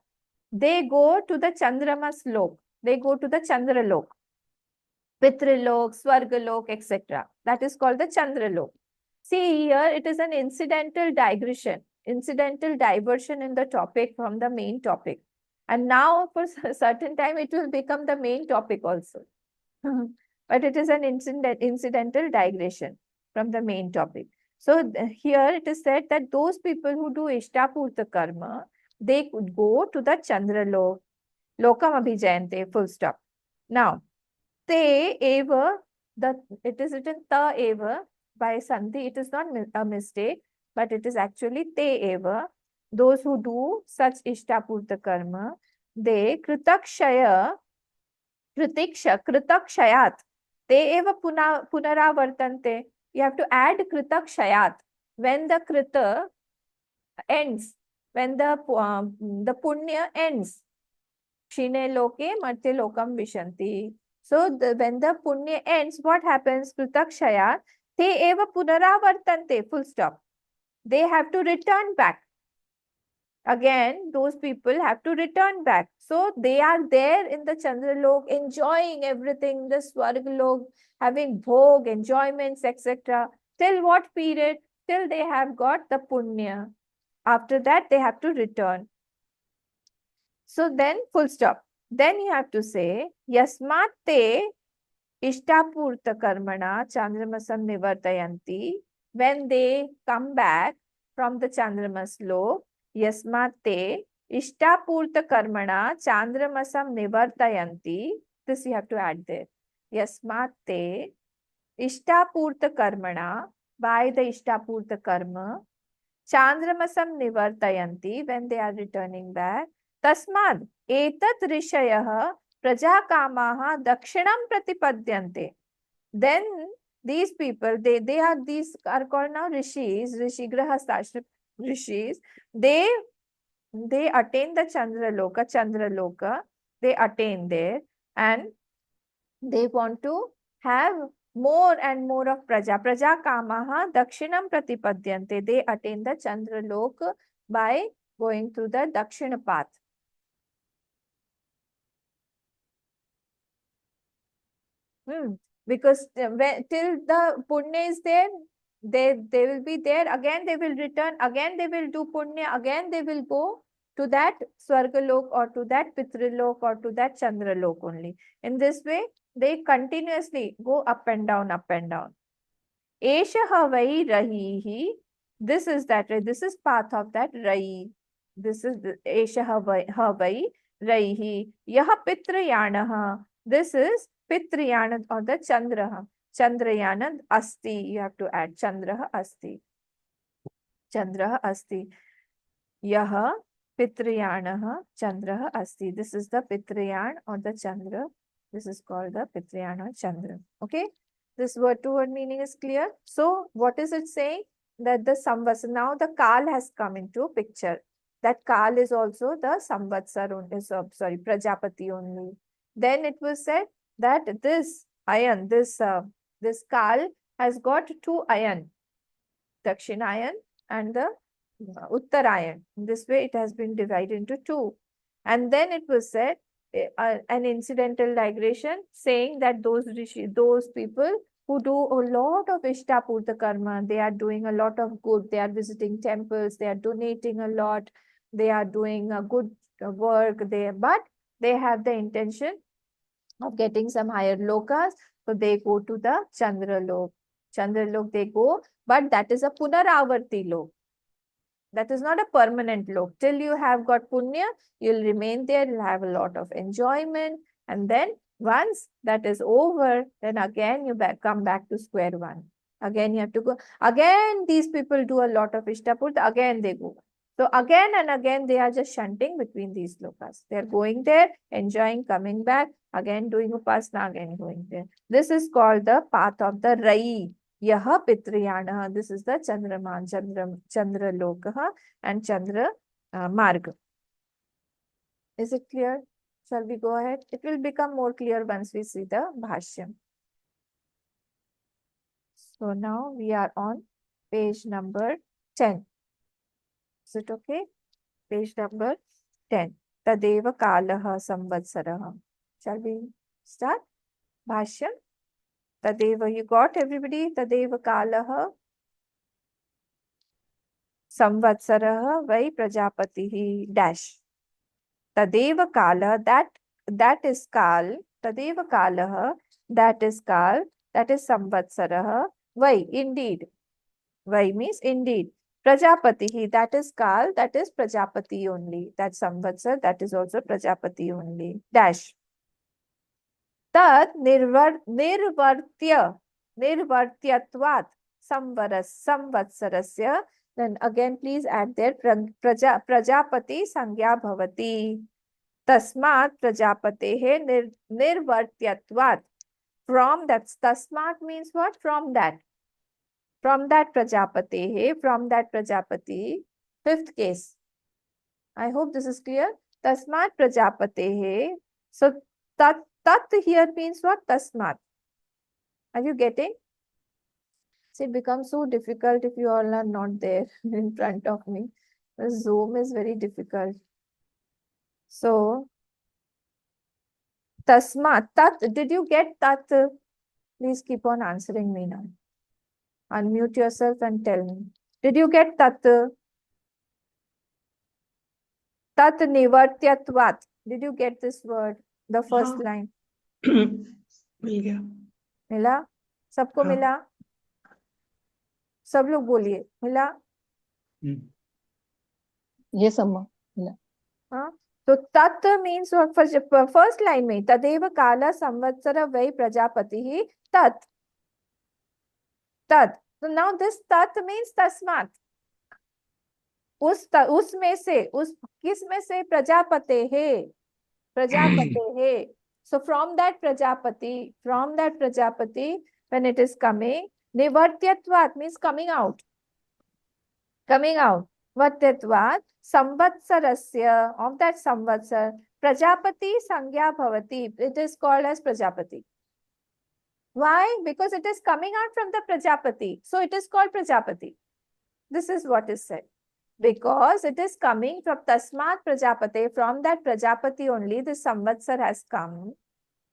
they go to the Chandramas lok. They go to the Chandra lok, Pitrilok, Swargalok, etc. That is called the Chandra lok. See here, it is an incidental digression, incidental diversion in the topic from the main topic. And now for a certain time, it will become the main topic also. But it is an incidental digression from the main topic. So here it is said that those people who do Ishtapurta karma, they could go to the Chandra lok, lokam abhijayante, full stop. Now, te eva, it is written ta eva by Sandhi. It is not a mistake, but it is actually te eva. Those who do such Ishtapurta karma, they kritakshaya, kritakshayat, te eva punaravartante. You have to add kritakshayat. When the krita ends, when the punya ends, kshine loke martye lokam vishanti. So when the punya ends, what happens? Kritakshayat, te eva punaravartante, full stop. They have to return back. Again, those people have to return back. So they are there in the Chandralok, enjoying everything, the Swargalok, having bhog, enjoyments, etc. Till what period? Till they have got the punya. After that, they have to return. So then, full stop. Then you have to say, Yasmat te Ishtapurta karmana Chandramasam nivartayanti. When they come back from the Chandramas lok, Yasmate Ishtapurta karmana Chandramasam nivartayanti. This you have to add there. Yasmate Ishtapurta karmana, by the Ishtapurta karma, Chandramasam nivartayanti, when they are returning back. Tasmad etat rishayah prajakamaha dakshinam pratipadyante. Then these people, these are called now rishis, rishi grahastashram rishis. They attain the Chandraloka, they attain there, and they want to have more and more of praja kamaha dakshinam pratipadyante. They attain the Chandraloka by going through the dakshina path. Because till the punya is there, they will be there. Again, they will return. Again, they will do punya. Again, they will go to that Swargalok or to that Pitrilok or to that Chandralok only. In this way, they continuously go up and down, up and down. Eshaha vai rahihi. This is that, this is path of that rai. This is Eshaha vai rahihi. Yaha pitrayanaha. This is pitrayana or the chandraha. Chandrayana asti. You have to add chandraha asti. Chandraha asti. Yaha pitrayanaha chandraha asti. This is the pitrayan or the chandra. This is called the pitrayan or chandra. Okay. This word to word meaning is clear. So what is it saying? That the Samvatsar, now the Kal has come into picture. That Kal is also the Samvatsar only, sorry, Prajapati only. Then it was said that this ayan, this Kal has got two ayan, Dakshinayan and the Uttarayan. In this way, it has been divided into two. And then it was said, an incidental digression saying that those people who do a lot of Ishtapurta karma, they are doing a lot of good, they are visiting temples, they are donating a lot, they are doing a good work there, but they have the intention of getting some higher lokas, so they go to the Chandra lok. Chandra lok they go, but that is a Punaravarti lok. That is not a permanent lok. Till you have got punya, you'll remain there, you'll have a lot of enjoyment. And then once that is over, then again you come back to square one. Again you have to go. Again these people do a lot of Ishtapurta, again they go. So again and again they are just shunting between these lokas. They are going there, enjoying, coming back, again doing upasana, again going there. This is called the path of the Rai. Yaha Pitrayana. This is the Chandraman, Chandra Lokaha and Chandra Marg. Is it clear? Shall we go ahead? It will become more clear once we see the Bhashyam. So now we are on page number 10. Is it okay? Page number 10. Tadeva Kalaha Samvatsaraha. Shall we start? Bhashyam. Tadeva, you got everybody? Tadeva Kalaha Samvatsarah vai Prajapatihi dash. Tadeva Kala, that is Kal. Tadeva Kalaha, that is Kal. That is Samvatsarah. Vai, indeed. Vai means indeed. Prajapatihi, that is Kal. That is Prajapati only. That Samvatsar, that is also Prajapati only. Dash. Tat nirvartyatvat samvatsarasya. Then again, please add there Prajapati Sangya Bhavati. Tasmat Prajapatehe nirvartyatvat. From that, Tasmat means what? From that. From that Prajapatehe, from that Prajapati. Fifth case. I hope this is clear. Tasmat Prajapatehe. So, tat here means what? Tasmat. Are you getting? So it becomes so difficult if you all are not there in front of me. The Zoom is very difficult. So, Tasmat, Tat, did you get Tat? Please keep on answering me now. Unmute yourself and tell me. Did you get Tat? Tat nivartyatvat. Did you get this word? The first line. मिल गया. मिला? सबको मिला? सब लोग बोलिए मिला. Yes, Amma. मिला. हाँ, तो तत् मीन्स फर्स्ट लाइन में तदेव काला संवत्सर वै प्रजापति ही तत्. तत्. So now this tat means tasmat. उसमें से, उस किस में से? प्रजापते है. प्रजापते है. So from that Prajapati, when it is coming, nivartyatvat means coming out. Coming out. Vatyatvat, samvatsarasya, of that samvatsar, Prajapati Sangya Bhavati. It is called as Prajapati. Why? Because it is coming out from the Prajapati. So it is called Prajapati. This is what is said. Because it is coming from Tasmat Prajapati, from that Prajapati only this Samvatsar has come.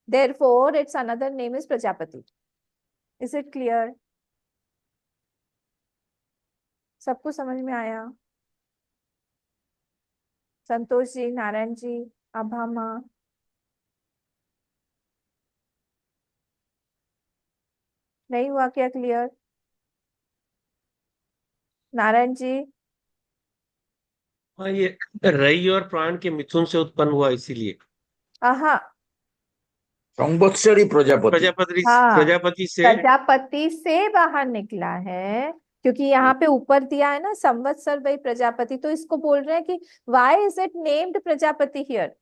Therefore, its another name is Prajapati. Is it clear? सबको समझ में आया? संतोष जी, नारायण जी, अभामा. नहीं हुआ क्या clear? Narayan ji. हाँ, ये रई और प्राण के मिथुन से उत्पन्न हुआ इसीलिए हाँ संवत्सरी प्रजापति। प्रजापति हाँ, प्रजापति से। प्रजापति से बाहर निकला है, क्योंकि यहाँ पे ऊपर दिया है ना संवत्सर भाई प्रजापति, तो इसको बोल रहे हैं कि why is it named Prajapati here,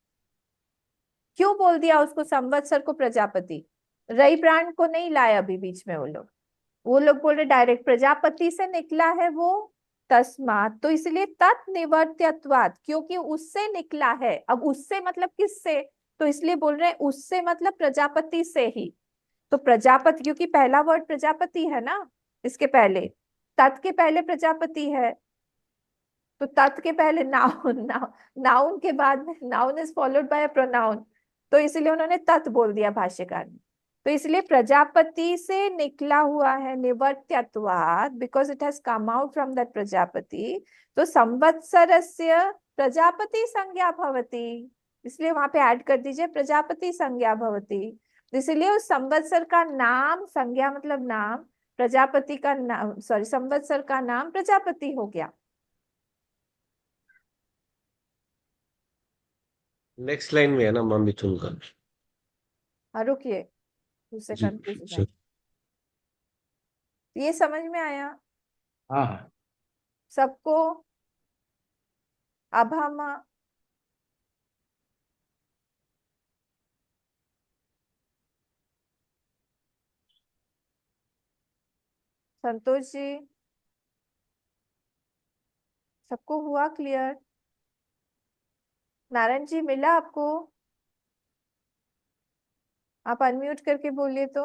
क्यों बोल दिया उसको संवत्सर को प्रजापति। रई प्राण को नहीं लाया अभी बीच में, वो लोग बोल रहे डायरेक्ट प्रजापति से निकला है वो, तस्मात, तो इसलिए तत्निवर्त्यत्वात्, क्योंकि उससे निकला है। अब उससे मतलब किससे, तो इसलिए बोल रहे हैं उससे मतलब प्रजापति से ही। तो प्रजापति, क्योंकि पहला वर्ड प्रजापति है ना, इसके पहले तत् के पहले प्रजापति है, तो तत् के पहले नाउन, नाउन के बाद में noun is followed by a pronoun, तो इसलिए उन्होंने तत् बोल दिया भाष्यकार ने। तो इसलिए प्रजापति से निकला हुआ है, निवर्त्यत्वात्, because it has come out from that Prajapati, तो संवत्सरस्य प्रजापति संज्ञा भवति, इसलिए वहां पे ऐड कर दीजिए प्रजापति संज्ञा भवति। इसलिए उस संवत्सर का नाम, संज्ञा मतलब नाम, प्रजापति का नाम, सॉरी संवत्सर का नाम प्रजापति हो गया। नेक्स्ट लाइन में है ना मां मिथुन का। रुकिए, उससे जी कंफ्यूज हो सर। जाए। ये समझ में आया हाँ हाँ। सबको। अब हम संतोष जी, सबको हुआ क्लियर? नारायण जी मिला आपको? आप अनम्यूट करके बोलिए तो।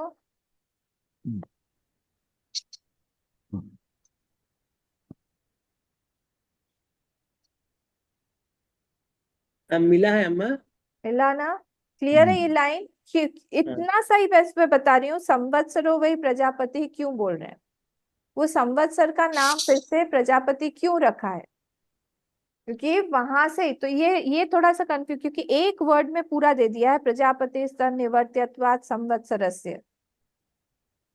मिला है अम्मा। मिला ना? क्लियर है ये लाइन? हाँ। इतना सही बस मैं बता रही हूँ, संवत्सरो वही प्रजापति क्यों बोल रहे हैं, वो संवत्सर का नाम फिर से प्रजापति क्यों रखा है, क्योंकि वहां से तो ये थोड़ा सा कंफ्यूज, क्योंकि एक वर्ड में पूरा दे दिया है प्रजापति स्तन निवर्त्यत्वात् संवत्सरस्य।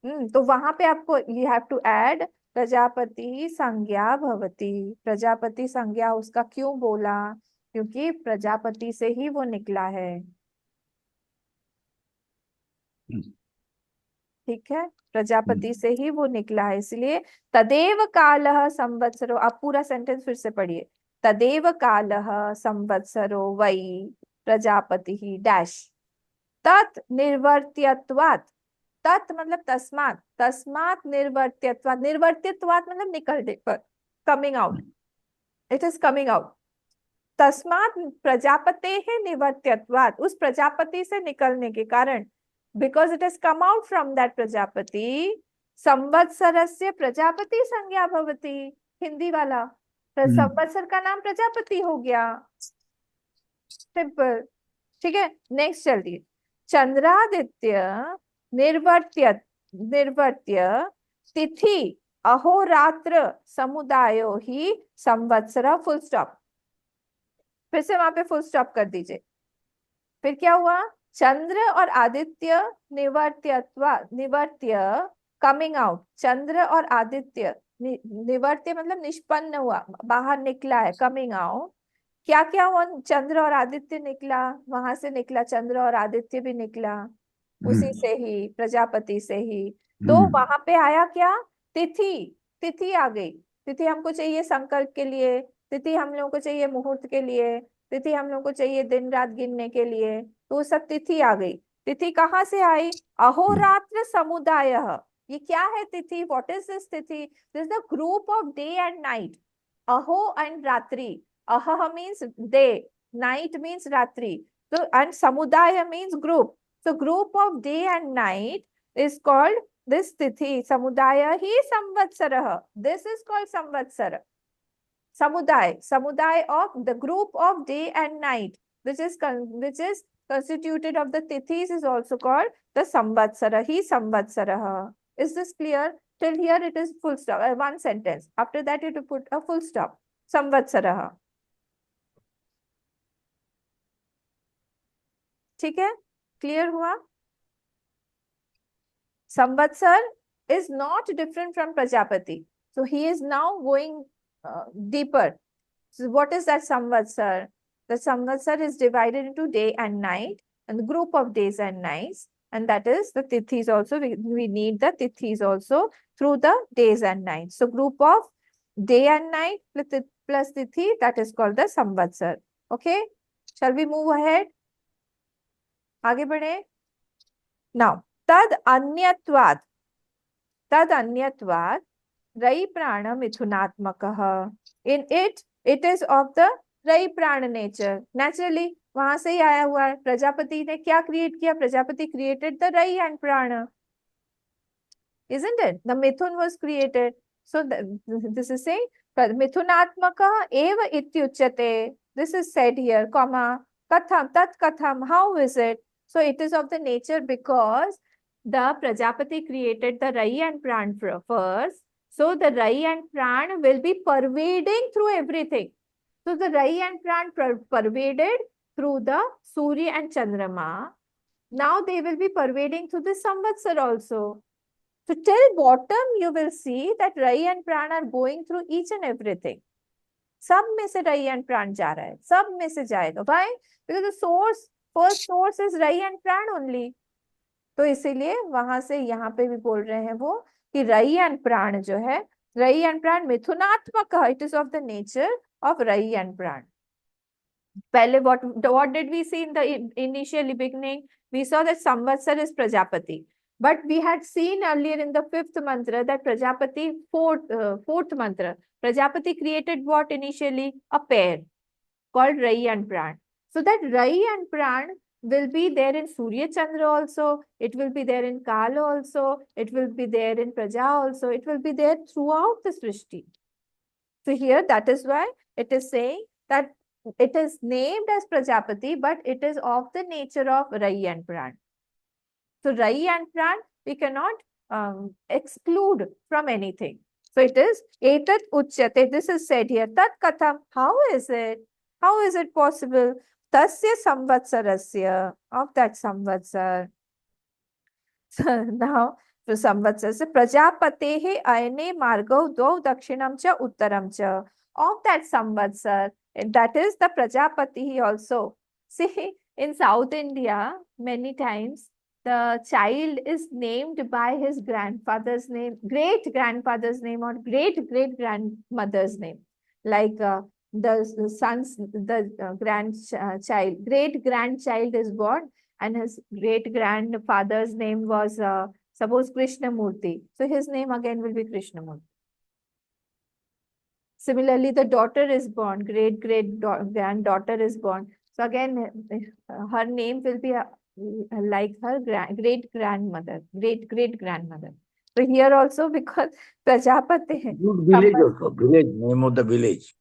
तो वहां पे आपको you have to add Prajapati संज्ञा भवति। प्रजापति संज्ञा उसका क्यों बोला, क्योंकि प्रजापति से ही वो निकला है। ठीक है, प्रजापति से ही वो निकला है, इसलिए तदेव कालः संवत्सरो, आप पूरा सेंटेंस फिर से पढ़िए। तदेव कालः संवत्सरो वै प्रजापति ही डैश तत् निर्वर्त्यत्वात्, तत् मतलब तस्मात्, तस्मात् निर्वर्त्यत्वात्, निर्वर्त्यत्वात् मतलब निकलने पर, coming out, it is coming out. तस्मात् प्रजापते है निवर्त्यत्वात्, उस प्रजापति से निकलने के कारण, because it has come out from that Prajapati, संवत्सरस्य प्रजापति संज्ञा भवति, हिंदी वाला संवत्सर का नाम प्रजापति हो गया, सिंपल। ठीक है, नेक्स्ट चलिए। चंद्रादित्य निर्वर्त्य, निर्वर्त्य तिथि अहोरात्र समुदायो ही संवत्सर, फुल स्टॉप, फिर से वहां पे फुल स्टॉप कर दीजिए। फिर क्या हुआ, चंद्र और आदित्य निवर्त्यत्व, निवर्त्य कमिंग आउट, चंद्र और आदित्य निवर्त्य मतलब निष्पन्न हुआ, बाहर निकला है, कमिंग आउट। क्या क्या हुआ, चंद्र और आदित्य निकला, वहां से निकला चंद्र और आदित्य भी निकला, उसी से ही प्रजापति से ही। तो वहां पे आया क्या, तिथि, तिथि आ गई। तिथि हमको चाहिए संकल्प के लिए, तिथि हम लोगों को चाहिए मुहूर्त के लिए, तिथि हम लोग को चाहिए दिन रात गिनने के लिए, तो वो सब तिथि आ गई। तिथि कहाँ से आई, अहोरात्र समुदाय, ये क्या है तिथि, व्हाट इज दिस तिथि, this the group of day and night, अहो एंड रात्रि, अह मीन्स डे, नाइट मीन्स रात्रि, so and samudaya means group, so group of day and night is called this tithi, samudaya hi samvatsarah, this is called samvatsara, samuday, samuday of the group of day and night, which is constituted of the tithis is also called the samvatsara hi samvatsarah. Is this clear? Till here it is full stop, one sentence, after that you have to put a full stop, samvatsarah. ठीक है, clear हुआ? संवत्सर is not different from Prajapati, So he is now going deeper. So what is that Samvatsar? The Samvatsar is divided into day and night, and the group of days and nights, and that is the tithis also. We need the tithis also through the days and nights. So group of day and night plus tithi, that is called the Samvatsar. Okay, shall we move ahead? आगे बढ़े. Now, tad anyatvad Rai prana mithunatmakah. In it is of the Rai prana nature. Naturally, वहां से ही आया हुआ है. प्रजापति ने क्या create किया? Prajapati created the Rai and prana. Isn't it? The Mithun was created. So this is saying Mithunatmaka eva ityuchyate. This is said here, comma, katham, tat katham. How is it? So it is of the nature because the Prajapati created the Rai and Pran first. So the Rai and Pran will be pervading through everything. So the Rai and Pran pervaded through the Surya and Chandrama. Now they will be pervading through the Samvatsar also. So till bottom, you will see that Rai and Pran are going through each and everything. सब में से Rai and Pran जा रहा है, सब में से जाएगा. Why? Because the source, first source is Rai and Pran only. तो इसीलिए वहां से यहाँ पे भी बोल रहे हैं वो कि Rai and Pran जो है, Rai and Pran मिथुनात्मक, it is of the nature of Rai and Pran. पहले what did we see in the initial beginning? We saw that Samvatsar is Prajapati. But we had seen earlier in the 5th mantra that Prajapati, fourth mantra, Prajapati created what initially? A pair called Rai and Pran. So that Rai and Pran will be there in Surya Chandra also, it will be there in Kala also, it will be there in Praja also, it will be there throughout the Srishti. So here that is why it is saying that it is named as Prajapati, but it is of the nature of Rai and Pran. So Rai and Pran, we cannot exclude from anything. So it is etat uchyate. This is said here. Tat katham. How is it? How is it possible? Tasya samvatsarasya, of that samvatsar. So now, so samvatsar se prajapatehe ayane margau dvau dakshinam cha uttaram cha. Of that samvatsar, that is the Prajapati also. See, in South India, many times the child is named by his grandfather's name, great grandfather's name, or great great grandmother's name. Like the son's, the grandchild, great grandchild is born, and his great grandfather's name was suppose Krishnamurti. So his name again will be Krishnamurti. Similarly, the daughter is born, great great granddaughter is born. So again, her name will be like her great grandmother, great great grandmother. So here also, because Prajapati. Village also, village, name of the village.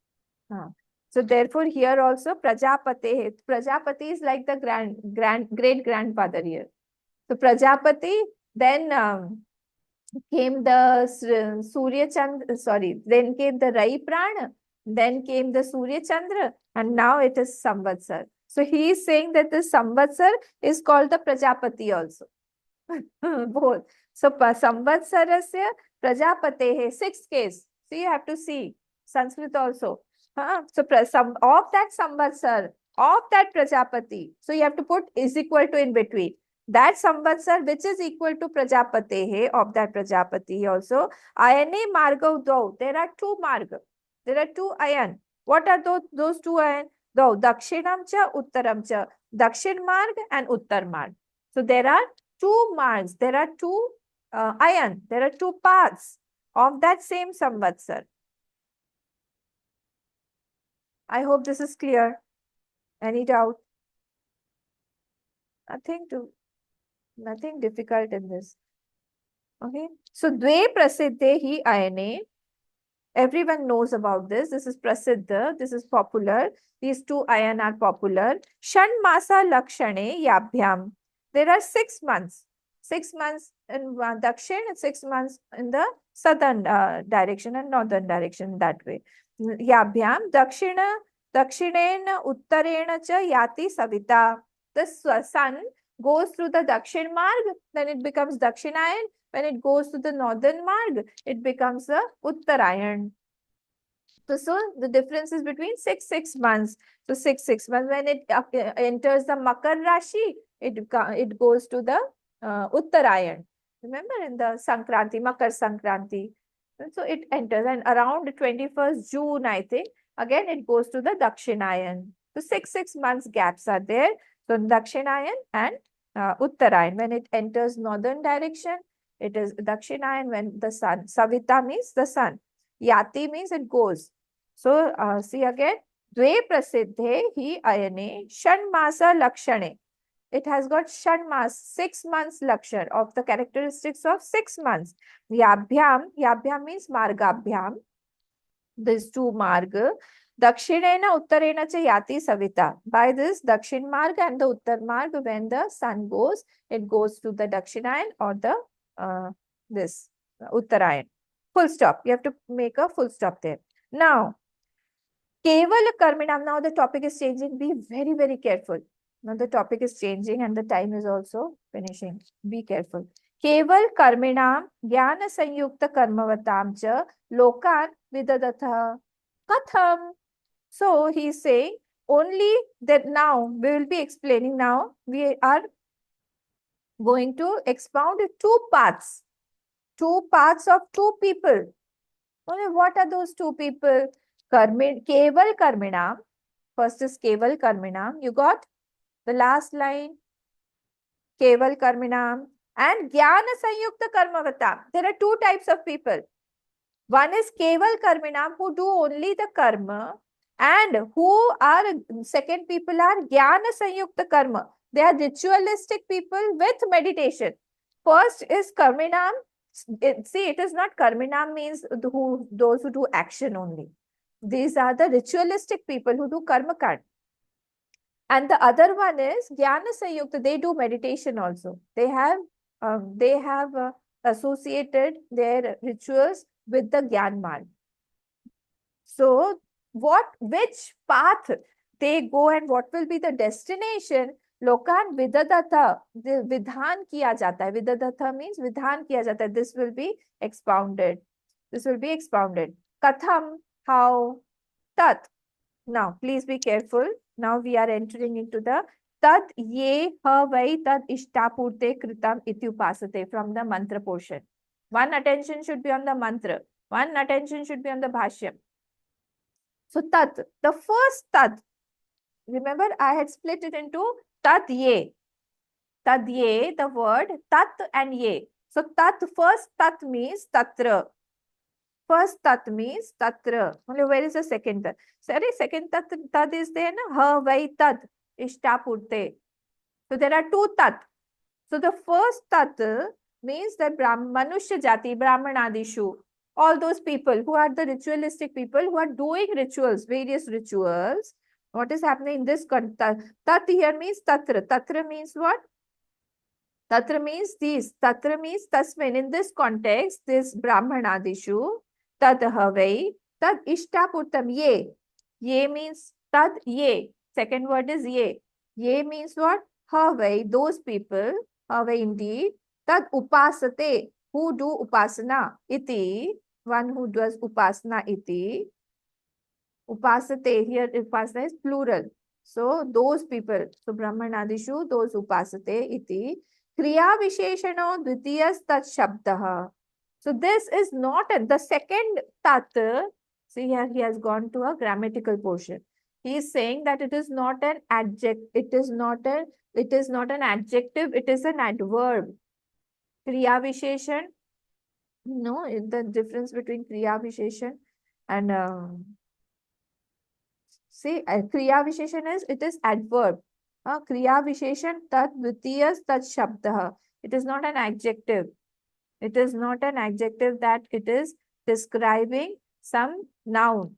So therefore, here also Prajapati. Prajapati is like the great grandfather here. So Prajapati, then came the Surya Chandra, then came the Rai Prana, then came the Surya Chandra, and now it is Samvatsar. So he is saying that the Samvatsar is called the Prajapati also. Both. So Samvatsarasya Prajapate, 6th case. So you have to see Sanskrit also. So of that Samvatsar, of that Prajapati. So you have to put is equal to in between. That Samvatsar which is equal to Prajapate, of that Prajapati also. Ayane margav dau. There are 2 marga. There are 2 ayan. What are those 2 ayan? Dau dakshinam cha uttaram cha. Dakshin marg and uttar marg. So there are 2 margs. There are 2 ayan. There are 2 paths of that same Samvatsar. I hope this is clear. Any doubt? Nothing difficult in this. Okay. So dve prasiddhe hi ayane. Everyone knows about this. This is prasiddha. This is popular. These 2 ayan are popular. Shan masa lakshane yabhyam. There are 6 months. 6 months in Dakshin and 6 months in the southern direction and northern direction, that way. Yabhyam dakshinena uttarena cha yati savita. The sun goes through the Dakshin Marg, then it becomes Dakshinayan. When it goes to the northern Marg, it becomes the Uttarayan. So the difference is between 6 months. So 6 months. When it enters the Makar Rashi, it goes to the Uttarayan. Remember in the Sankranti, Makar Sankranti. And so it enters, and around 21st June, I think, again it goes to the Dakshinayan. So 6 months gaps are there. So Dakshinayan and Uttarayan. When it enters northern direction, it is Dakshinayan. When the sun, Savita means the sun. Yati means it goes. So see again, Dve prasiddhe hi ayane shanmasa lakshane. It has got shanmas, 6 months lakshan of the characteristics of 6 months. Yabhyam means margabhyam. These two marga. Dakshinena uttarena cha yati savita. By this Dakshin marg and the Uttar marg, when the sun goes, it goes to the Dakshinayan or the this Uttarayan. Full stop. You have to make a full stop there. Now, Keval Karminam, now the topic is changing. Be very, very careful. Now the topic is changing and the time is also finishing. Be careful. Keval Karminam Jnana Sanyukta Karmavatam cha Lokan Vidadatha Katham. So he is saying only that now we will be explaining now. We are going to expound two paths of two people. Only what are those two people? Keval Karminam. First is Keval Karminam. You got the last line. Keval Karminam and Jnana Sanyukta Karmavatam. There are two types of people. One is Keval Karminam, who do only the karma, and who are, second people are Jnana Sanyukta Karma. They are ritualistic people with meditation. First is Karminam. See, it is not Karminam means those who do action only. These are the ritualistic people who do karma kand. And the other one is Jnana Sanyukta. They do meditation also. They have associated their rituals with the Gyan Marg. So, which path they go and what will be the destination? Lokan Vidadatha, Vidhan kiya jata hai. Vidadatha means Vidhan kiya jata hai. This will be expounded. Katham, how? Tat. Now, please be careful. Now we are entering into the Tad ye ha vai tad ishtapurte kritam ityupasate from the mantra portion. One attention should be on the mantra. One attention should be on the bhashyam. So tat, the first tat, remember I had split it into tat ye. Tad ye, the word tat and ye. So tat, first tat means tatra. First tat means tatra. Only where is the second tat? Sorry, second tat is there, na? Ha vai tat ishtapurte. So there are two tat. So the first tat means that Manushya Jati, Brahmanadishu, all those people who are the ritualistic people who are doing rituals, various rituals. What is happening in this context? Tat here means tatra. Tatra means what? Tatra means these. Tatra means tasmin. In this context, this Brahmanadishu, tad havai, tad ishtapurtam ye. Ye means tad ye. Second word is ye. Ye means what? Havai, those people, havai indeed, tad upasate, who do upasana, iti, one who does upasana iti. Upasate, here upasana is plural. So those people, so Brahmanadishu, those upasate iti. Kriya Visheshano Dvitiyas Tat Shabdaha. So this is not the second tat. See here, he has gone to a grammatical portion. He is saying that it is not an adjective. It is not an adjective. It is an adverb. Kriya Visheshan. No, the difference between Kriya Visheshan and see Kriya Visheshan is it is adverb. Kriya Visheshan tat dvitiyas tat shabdah. It is not an adjective. It is not an adjective that it is describing some noun.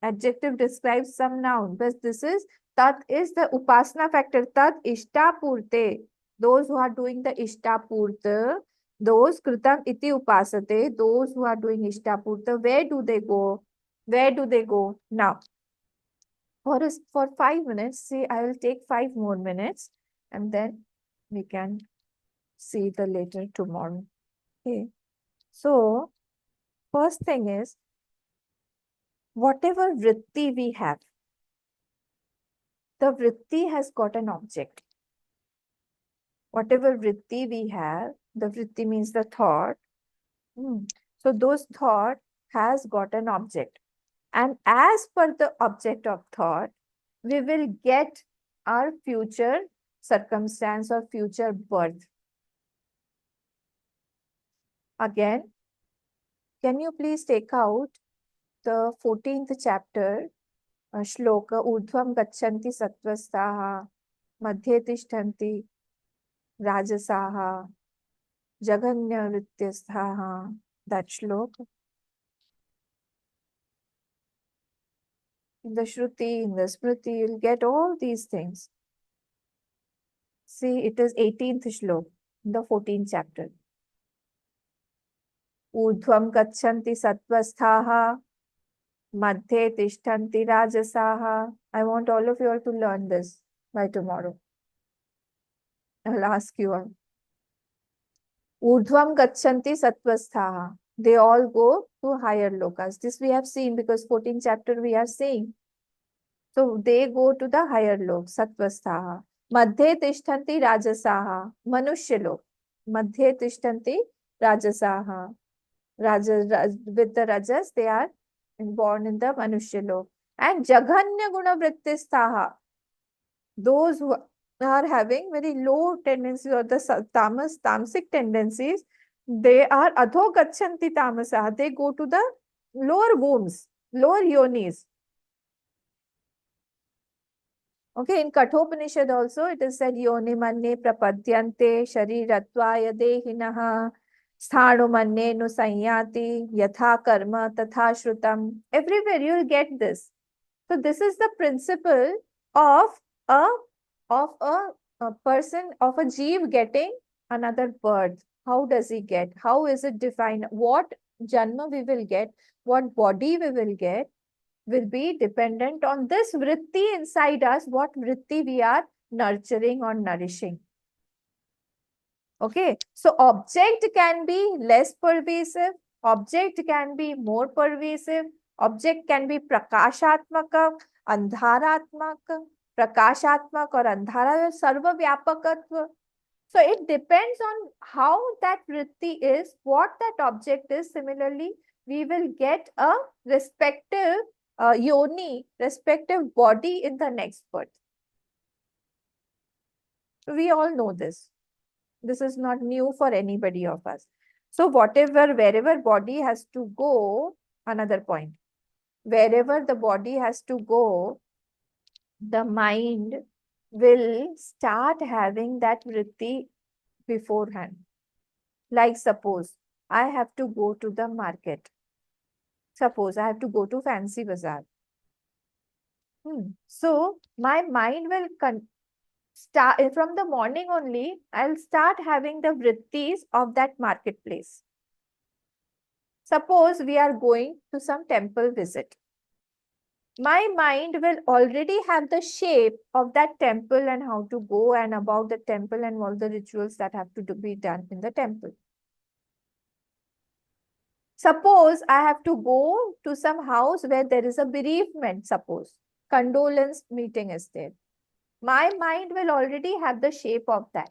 Adjective describes some noun. But this is tat is the upasana factor. Tat ishtapurte. Those who are doing the ishtapurta, those kritam iti upasate, those who are doing ishtapurta, where do they go? Where do they go? Now, for 5 minutes, see, I will take 5 more minutes and then We can see the later tomorrow. Okay. So, first thing is, whatever vritti we have, the vritti has got an object. Whatever vritti we have, the vritti means the thought. So those thought has got an object. And as per the object of thought, we will get our future circumstance or future birth. Again, can you please take out the 14th chapter, shloka, urdhvam gachanti sattvastaha, madhye tishtanti rajasaha, jaganya vrityasthaha, that shloka. In the Shruti, in the Smriti, you'll get all these things. See, it is 18th shlok, in the 14th chapter. Urdhvam gachanti sattvasthaha, madhye tishtanti rajasaha. I want all of you all to learn this by tomorrow. I'll ask you all. Urdhvam gachanti sattvasthaha. They all go to higher lokas. This we have seen because 14th chapter we are seeing. So they go to the higher lok, sattvasthaha. Madhye tishtanti rajasaha. Manushya lok. Madhye tishtanti rajasaha. With the rajas, they are born in the manushya lok. And jaghanya guna vrittisthaha. Those who are having very low tendencies or the tamasic tendencies, they are adho gachanti tamasaha. They go to the lower wombs, lower yonis. Okay, in Kathopanishad also it is said yoni manne prapadyante sharirattvaya dehinaha sthanu manne nu sanyati yatha karma tatha shrutam. Everywhere you will get this. So this is the principle of a person, of a jeev getting another birth. How does he get? How is it defined? What janma we will get? What body we will get? Will be dependent on this vritti inside us, what vritti we are nurturing or nourishing. Okay, so object can be less pervasive, object can be more pervasive, object can be prakashatmaka, andharatmaka, prakashatmak or andhara, sarva vyapakatva. So it depends on how that vritti is, what that object is. Similarly, we will get a respective yoni, respective body in the next birth. We all know this. This is not new for anybody of us. So whatever, wherever body has to go, another point, wherever the body has to go, the mind will start having that vritti beforehand. Like suppose I have to go to the market. Suppose I have to go to fancy bazaar. So my mind will start from the morning only. I'll start having the vrittis of that marketplace. Suppose we are going to some temple visit. My mind will already have the shape of that temple and how to go and about the temple and all the rituals that have to be done in the temple. Suppose I have to go to some house where there is a bereavement, suppose. Condolence meeting is there. My mind will already have the shape of that.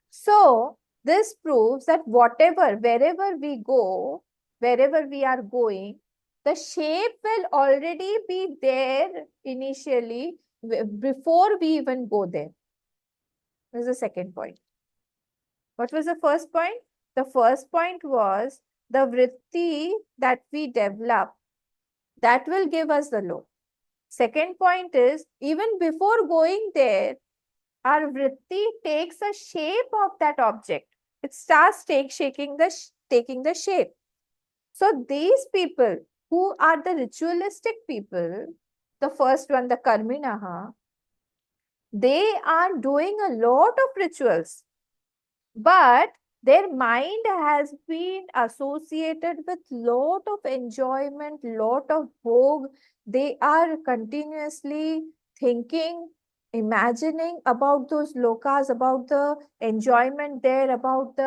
So, this proves that whatever, wherever we go, wherever we are going, the shape will already be there initially before we even go there. This is the second point. What was the first point? The first point was the vritti that we develop, that will give us the lok. Second point is, even before going there, our vritti takes a shape of that object. It starts taking the shape. So these people who are the ritualistic people, the first one, the karminaha, they are doing a lot of rituals, but their mind has been associated with lot of enjoyment, lot of bhog. They are continuously thinking imagining about those lokas, about the enjoyment there, about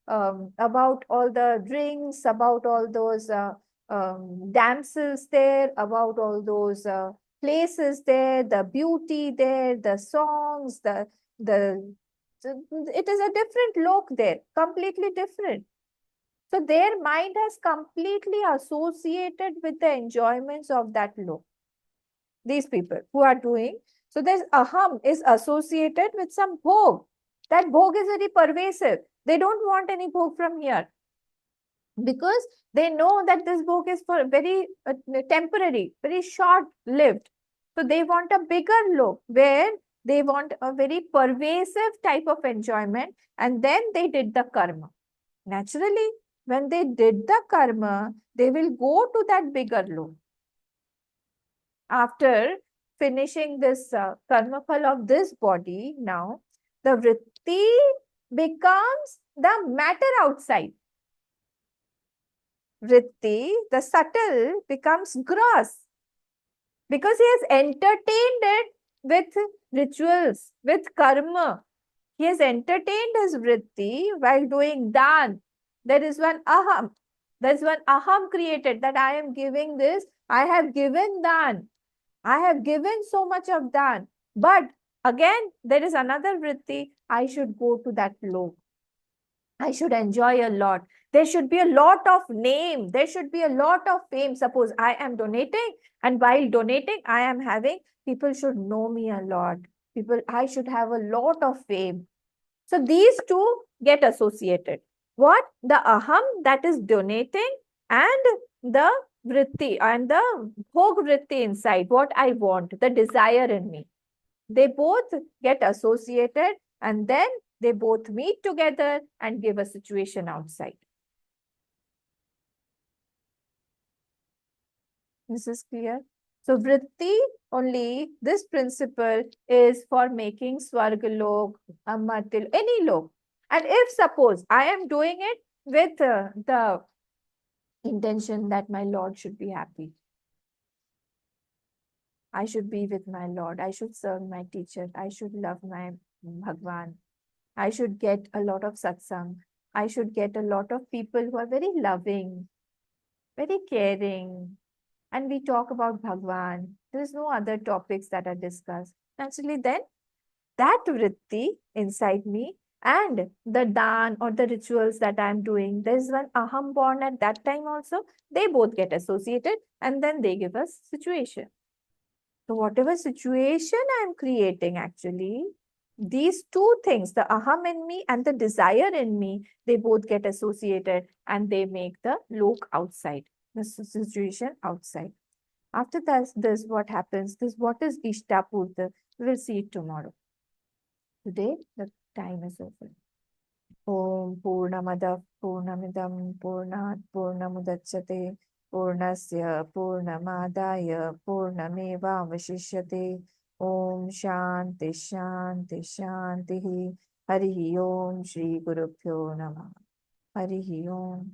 all the drinks, about all those damsels there, about all those places there, the beauty there, the songs, the it is a different lok there, completely different. So their mind has completely associated with the enjoyments of that lok. These people who are doing. So there's aham is associated with some bhog. That bhog is very pervasive. They don't want any bhog from here because they know that this bhog is for very temporary, very short lived. So they want a bigger look where they want a very pervasive type of enjoyment, and then they did the karma. Naturally, when they did the karma, they will go to that bigger look. After finishing this karma phal of this body, now the vritti becomes the matter outside. Vritti, the subtle, becomes gross because he has entertained it with rituals, with karma. He has entertained his vritti while doing dan. There is one aham. There is one aham created that I am giving this. I have given dan. I have given so much of dan. But again, there is another vritti. I should go to that lok. I should enjoy a lot. There should be a lot of name. There should be a lot of fame. Suppose I am donating, and while donating, I am having, people should know me a lot. I should have a lot of fame. So these two get associated. What? The aham, that is donating, and the vritti and the bhog vritti inside, what I want, the desire in me. They both get associated, and then they both meet together and give a situation outside. This is clear. So vritti, only this principle is for making swargalok, amatil, any lok. And if suppose I am doing it with the intention that my Lord should be happy, I should be with my Lord, I should serve my teacher, I should love my Bhagwan, I should get a lot of satsang, I should get a lot of people who are very loving, very caring, and we talk about Bhagwan. There is no other topics that are discussed. Naturally, then that vritti inside me and the dan or the rituals that I am doing, there is one aham born at that time also. They both get associated, and then they give us situation. So whatever situation I am creating, actually, these two things, the aham in me and the desire in me, they both get associated and they make the lok outside, the situation outside. After this what happens? What is Ishtapurta? We will see it tomorrow. Today, the time is over. Om Purnamada Purnamidam Purnat Purnamudachyate Purnasya Purnamadaya Purnameva Vashishyate. Om Shanti Shanti Shanti. Harihi Om Shri Gurubhyo Namah. Harihi Om.